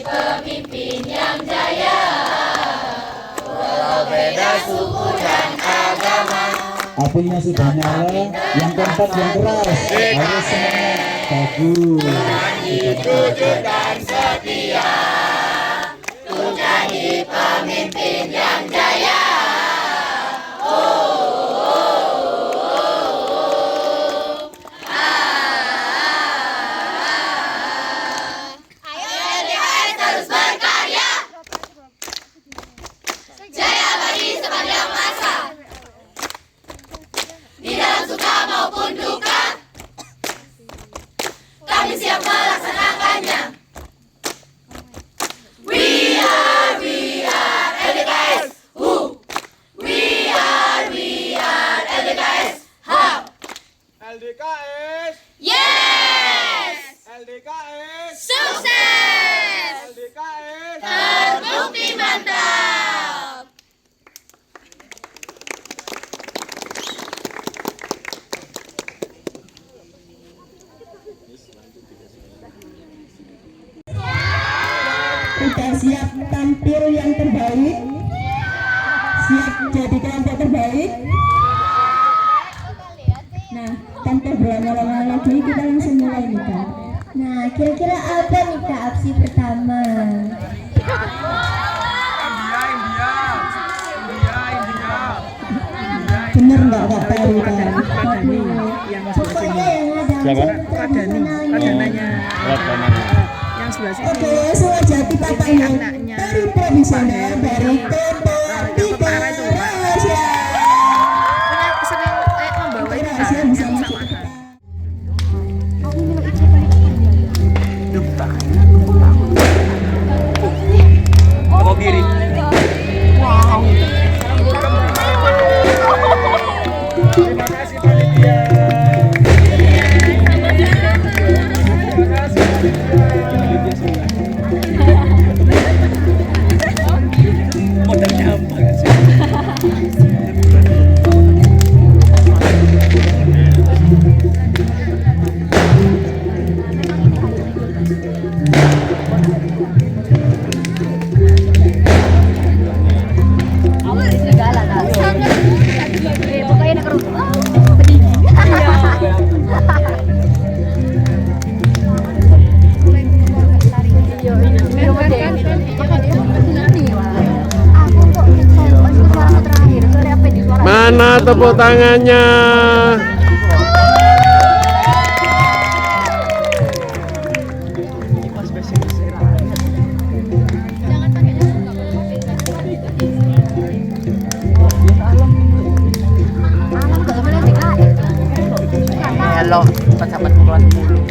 pemimpin yang jaya, walau beda suku dan agama, apinya sudah nyala. Yang keempat yang keras, harus semangat. Bagus. Dan setia untuk jadi pemimpin yang jaya. Ayo LDKS terus berkarya, jaya bagi sepanjang masa, di dalam suka maupun duka. Kami siap melaksanakannya. We are LDKS. We are LDKS. How? LDKS. Yes. LDKS. Sukses. LDKS. Terbukti mantap. Sudah siap tampil yang terbaik? Siap jadi kelompok terbaik? Nah, tanpa berlama-lama lagi kita langsung mulai nih Kak. Nah, kira-kira apa nih Kak opsi pertama? Bener nggak Kak Peri kan? Pokoknya yang ada Radananya. Yang sebelah sini. Oke, langsung aja kita tanya dari tradisional dari kelompok Tiga Rahasia. Sering membawa itu Rahasia bisa masuk ke Tengok kiri. Terima kasih panitia. Modalnya apa sih? Mana tepuk tangannya? Halo, sahabat pukulan 10.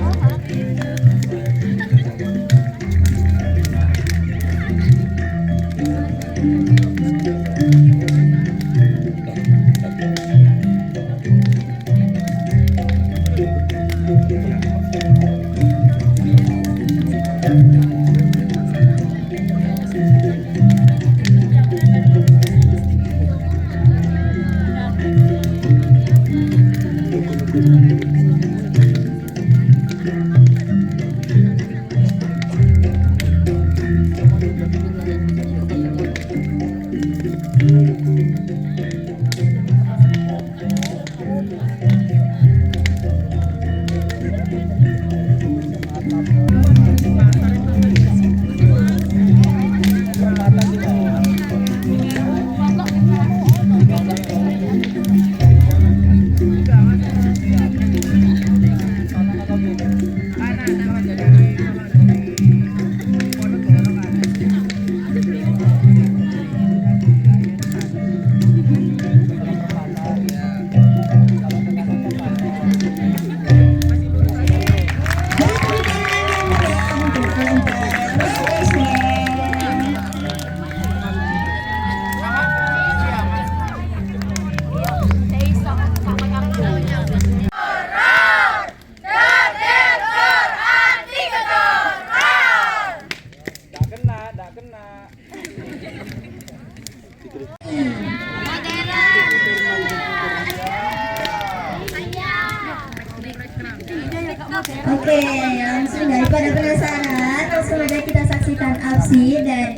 Oke, langsung daripada penasaran, langsung aja kita saksikan aksi dan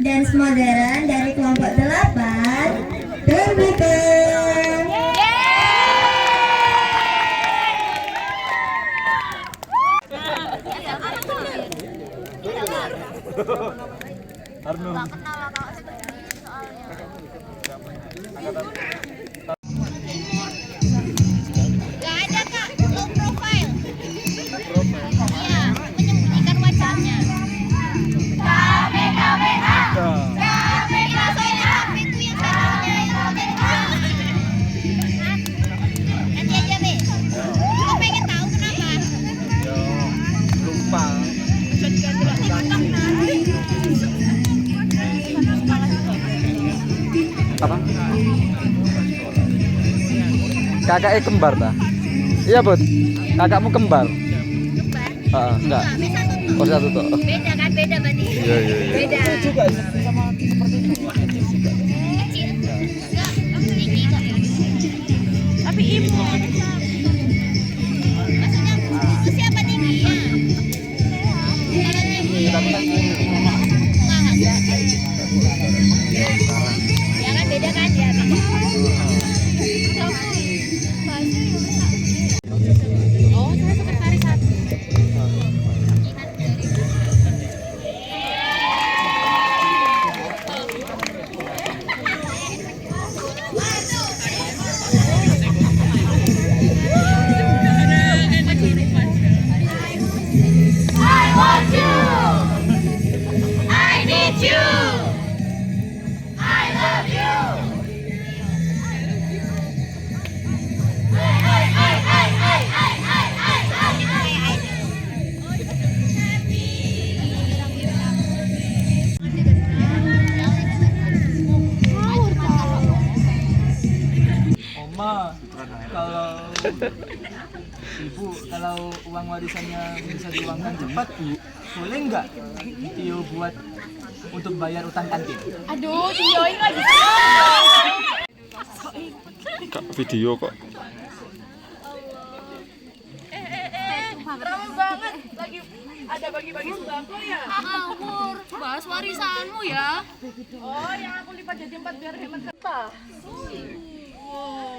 dance modern dari kelompok 8 Terbikan. Arnum. Gak kenal lah kalau segini soalnya. Gak ada kak, low profile. Iya, menyembunyikan wajahnya. KPKPA. KPKPA. Itu yang satunya nanti aja be. Lo pengen tahu kenapa? Lupa. Apa? Kakaknya kembar ta? Iya, Bud. Kakakmu kembar? Enggak. Oh, satu tuh. Beda kan, beda berarti. Iya. Beda. Juga sama seperti itu. Kecil. Enggak, tinggi kok. Tapi ibu. Maksudnya itu siapa tingginya? Ya kan beda kan ya. Oh, saya sekretaris satu. I want you. I need you. I love you. Oma, kalau uang warisannya bisa diuangkan cepat, Bu, boleh nggak Tio buat untuk bayar utang kantin? Aduh, videoin lagi. Kak video kok. Ramai banget. Lagi ada bagi-bagi sembako ya? Ngawur, bahas warisanmu ya. Oh, yang aku lipat jadi 4 biar hemat kata.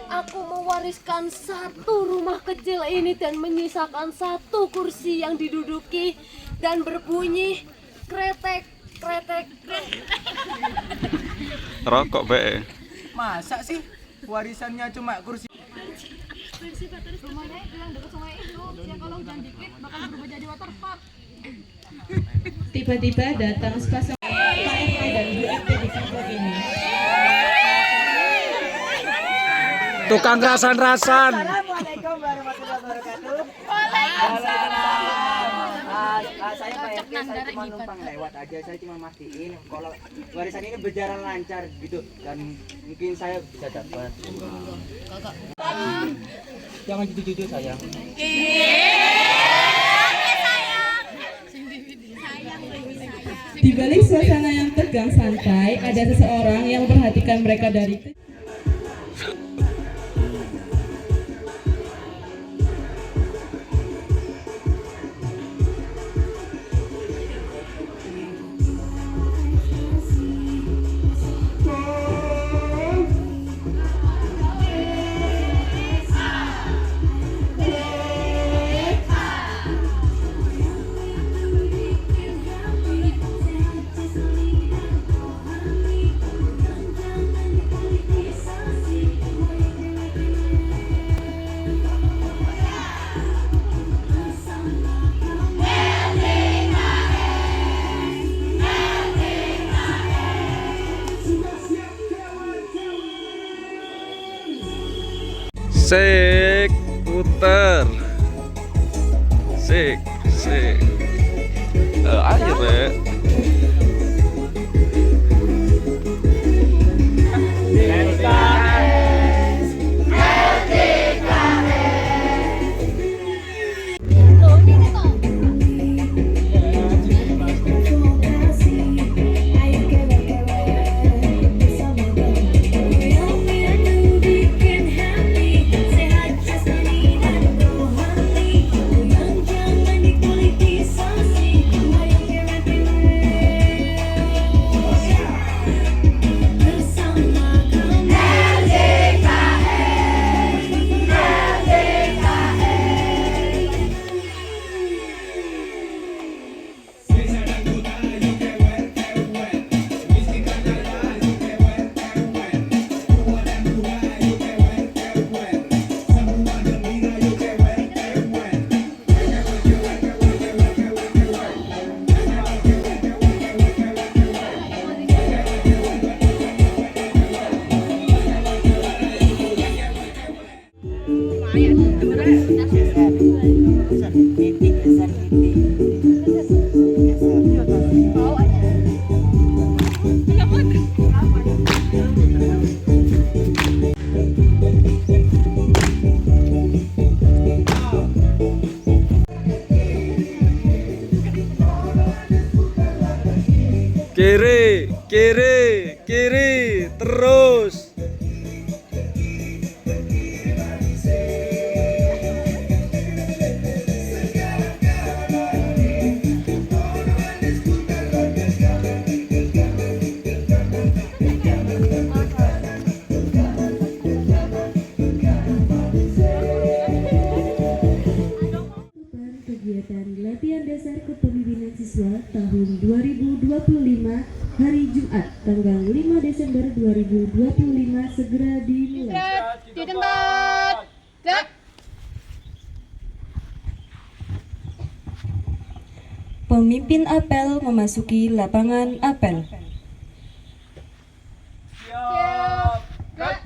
Aku mewariskan 1 rumah kecil ini dan menyisakan 1 kursi yang diduduki dan berbunyi kretek. Rokok be. Masa sih warisannya cuma kursi? Rumahnya yang dekat sungai itu, ya kalau hujan dikit bakal berubah jadi waterpark. Tiba-tiba datang sepasang KRT dan Bu RT di kampung ini. Tukang rasan-rasan. Assalamualaikum warahmatullahi wabarakatuh. Saya Pak RT, saya cuma numpang lewat aja, saya cuma mastiin kalau warisan ini berjalan lancar gitu dan mungkin saya bisa dapat. Jangan jujur sayang. Di balik suasana yang tegang santai, ada seseorang yang memperhatikan mereka dari Sik, puter. Sik. Ayo, Rek. Terus. Kegiatan latihan dasar kepemimpinan siswa tahun 2025 hari Jumat tanggal 5 Desember 2025 segera dimulai. Di tempat. Gerak. Pemimpin apel memasuki lapangan apel. Siap. Gerak.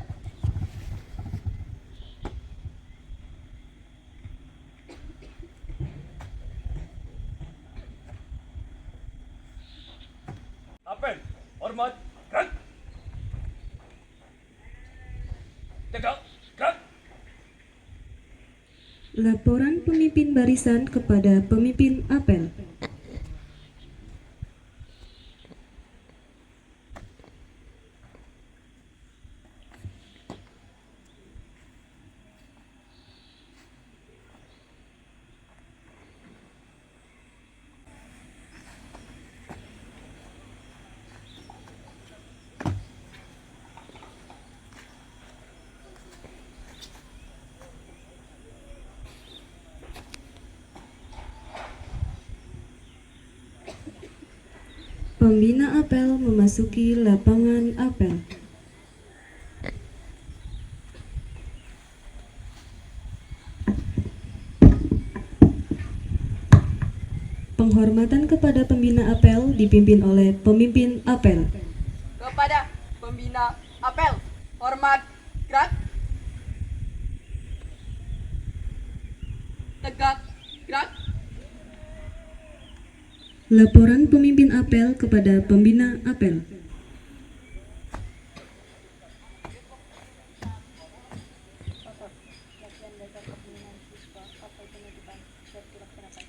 Apel, hormat, gerak. Tegak, gerak. Laporan pemimpin barisan kepada pemimpin apel. Pembina apel memasuki lapangan apel. Penghormatan kepada pembina apel dipimpin oleh pemimpin apel. Kepada pembina apel, hormat, gerak. Tegak, gerak. Laporan pemimpin apel kepada pembina apel.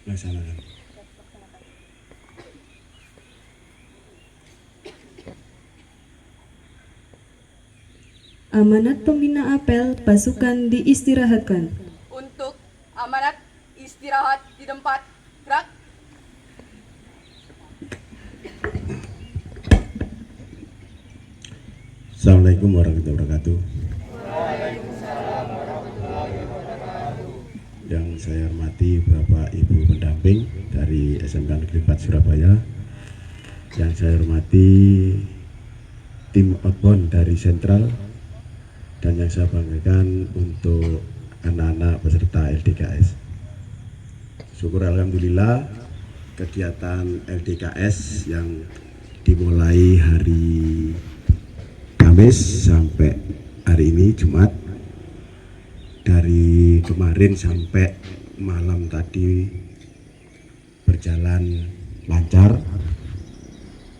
Laksanakan. Amanat pembina apel pasukan diistirahatkan. Untuk amanat istirahat di tempat, gerak. Assalamualaikum warahmatullahi wabarakatuh. Yang saya hormati Bapak Ibu pendamping dari SMK Negeri 4 Surabaya. Yang saya hormati tim outbound dari Sentral, dan yang saya banggakan untuk anak-anak peserta LDKS. Syukur alhamdulillah kegiatan LDKS yang dimulai hari Kamis sampai hari ini Jumat, dari kemarin sampai malam tadi berjalan lancar,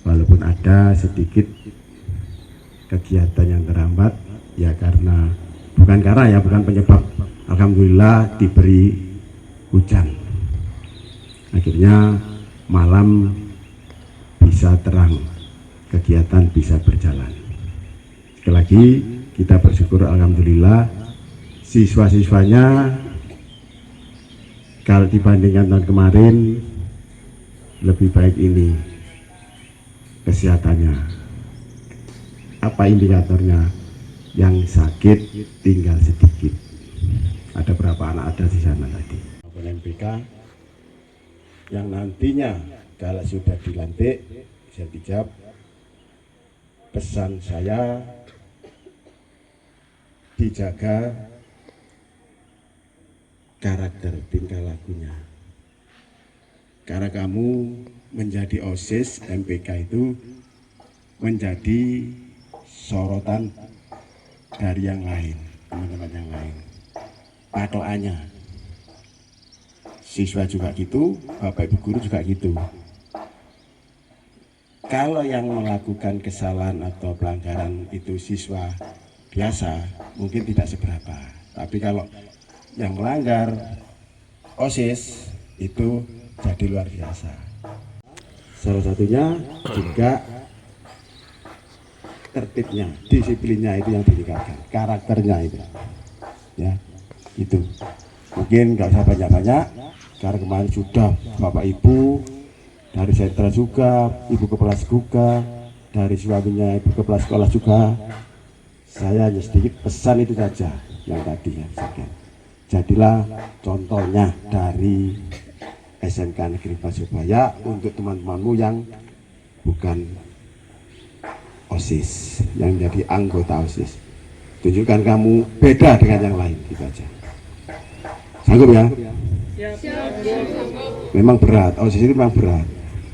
walaupun ada sedikit kegiatan yang terhambat ya bukan penyebab. Alhamdulillah diberi hujan, akhirnya malam bisa terang, kegiatan bisa berjalan. Sekali lagi kita bersyukur alhamdulillah siswa-siswanya kalau dibandingkan tahun kemarin lebih baik ini kesehatannya. Apa indikatornya? Yang sakit tinggal sedikit. Ada berapa anak ada di sana tadi? MPK yang nantinya kalau sudah dilantik saya dijawab, pesan saya dijaga karakter tingkah lakunya, karena kamu menjadi OSIS MPK itu menjadi sorotan dari yang lain, teman-teman yang lain. Patokannya siswa juga gitu, bapak ibu guru juga gitu. Kalau yang melakukan kesalahan atau pelanggaran itu siswa biasa mungkin tidak seberapa, tapi kalau yang melanggar OSIS itu jadi luar biasa. Salah satunya juga tertibnya, disiplinnya itu yang ditingkatkan, karakternya itu. Ya, itu. Mungkin nggak usah banyak-banyak, karena kemarin sudah Bapak Ibu dari sentra juga, Ibu Kepala juga, dari suaminya Ibu Kepala sekolah juga. Saya hanya sedikit pesan itu saja yang tadi ya. Jadilah contohnya dari SMK Negeri Surabaya untuk teman-temanmu yang bukan OSIS, yang jadi anggota OSIS. Tunjukkan kamu beda dengan yang lain, gitu aja. Sanggup ya? Memang berat, OSIS itu memang berat.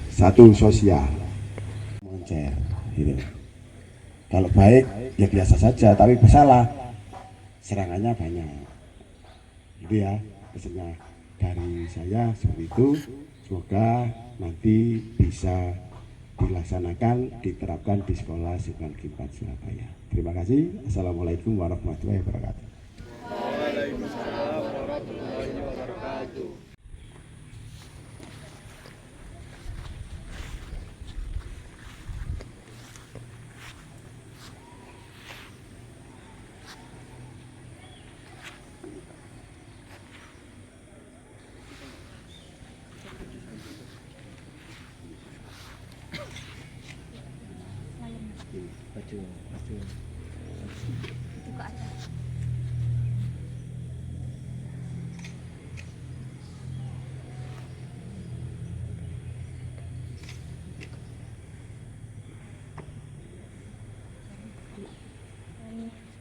Satu, sosial, moncer, gitu. Kalau baik ya biasa saja, tapi bersalah serangannya banyak. Itu ya pesannya dari saya seperti itu. Semoga nanti bisa dilaksanakan, diterapkan di sekolah SMK Negeri 4 Surabaya. Terima kasih. Assalamualaikum warahmatullahi wabarakatuh. Waalaikumsalam warahmatullahi wabarakatuh.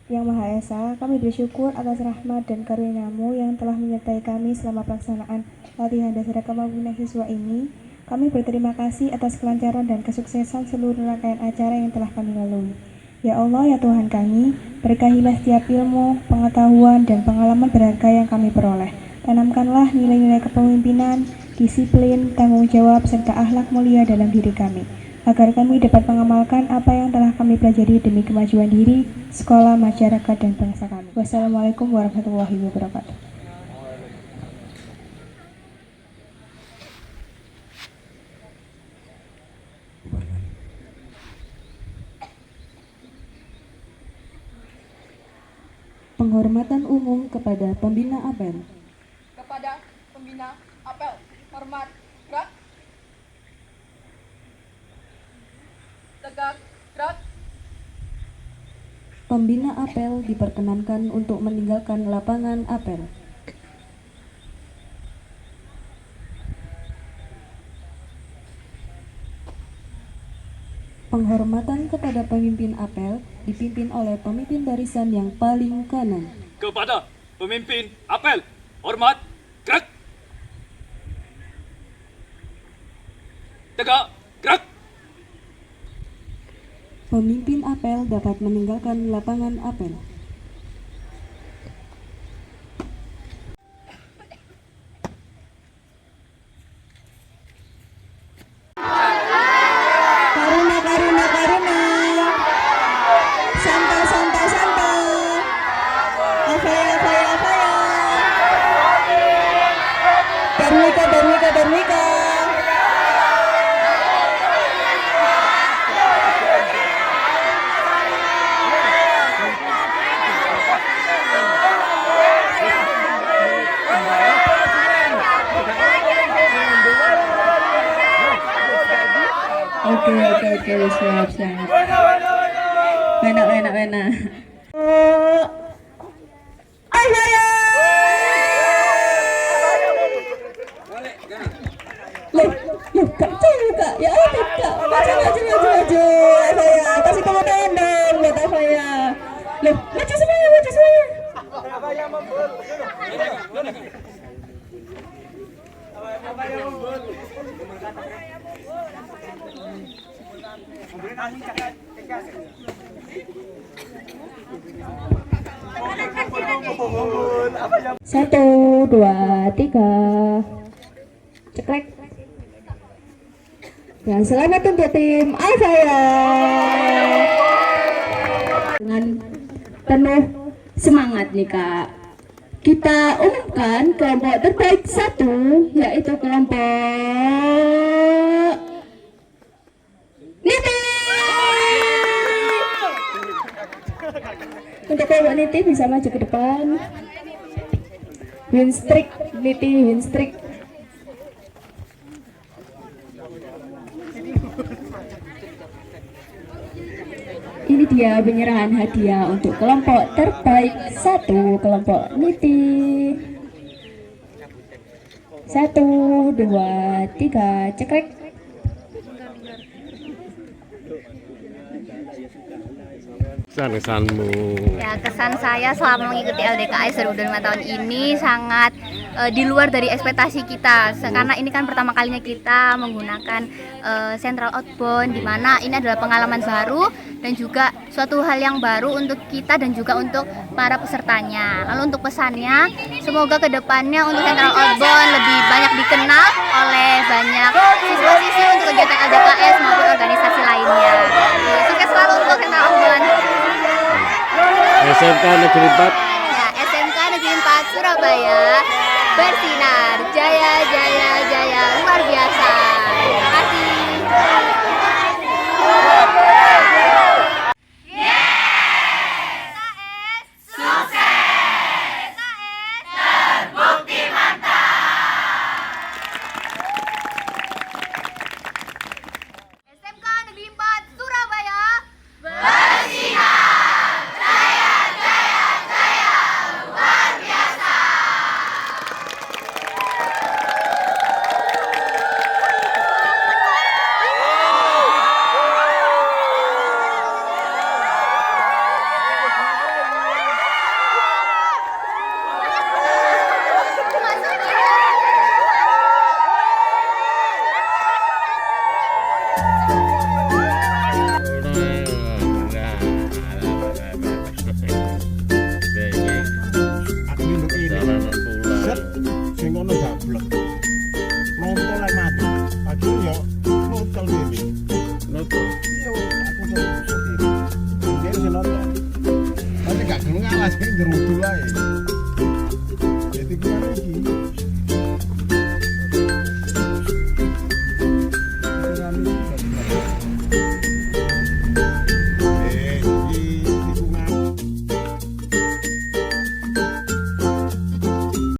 Yang Maha Esa, kami bersyukur atas rahmat dan karunia-Mu yang telah menyertai kami selama pelaksanaan latihan dasar kemampuan siswa ini. Kami berterima kasih atas kelancaran dan kesuksesan seluruh rangkaian acara yang telah kami lalui. Ya Allah, ya Tuhan kami, berkahilah setiap ilmu, pengetahuan, dan pengalaman berharga yang kami peroleh. Tanamkanlah nilai-nilai kepemimpinan, disiplin, tanggung jawab, serta akhlak mulia dalam diri kami, agar kami dapat mengamalkan apa yang telah kami pelajari demi kemajuan diri, sekolah, masyarakat, dan bangsa kami. Wassalamualaikum warahmatullahi wabarakatuh. Penghormatan umum kepada pembina apel. Kepada pembina apel, hormat, gerak. Tegak, gerak. Pembina apel diperkenankan untuk meninggalkan lapangan apel. Penghormatan kepada pemimpin apel dipimpin oleh pemimpin barisan yang paling kanan. Kepada pemimpin apel, hormat, gerak. Tegak, gerak. Pemimpin apel dapat meninggalkan lapangan apel. Oke, siap. Enak. Kak. Ya udah, Kak. Maju. Saya kasih tepuk tangan dong buat Afaya. Loh, maju semuanya. Afaya membul. Satu, dua, tiga. Ceklek. Dan selamat untuk tim Afaya. Dengan penuh semangat nih Kak, kita umumkan kelompok terbaik 1, yaitu kelompok Niti. Untuk kelompok Niti bisa maju ke depan. Winstrik, Niti Winstrik. Ini dia penyerahan hadiah untuk kelompok terbaik 1, kelompok Niti. 1, 2, 3, cekrek. Kesanmu. Ya, kesan saya selama mengikuti LDKS 2025 tahun ini sangat di luar dari ekspektasi kita, karena ini kan pertama kalinya kita menggunakan central outbound, di mana ini adalah pengalaman baru dan juga suatu hal yang baru untuk kita dan juga untuk para pesertanya. Lalu untuk pesannya, semoga kedepannya untuk central outbound lebih banyak dikenal oleh banyak siswa-siswi untuk kegiatan LDKS maupun organisasi lainnya. Sukses selalu untuk central outbound. SMK Negeri 4. Ya, SMK Negeri 4 Surabaya bersinar jaya jaya jaya luar biasa. Terima kasih. Tapi gak gelem ngalas ki ngerudu ae. Jadi kuwi iki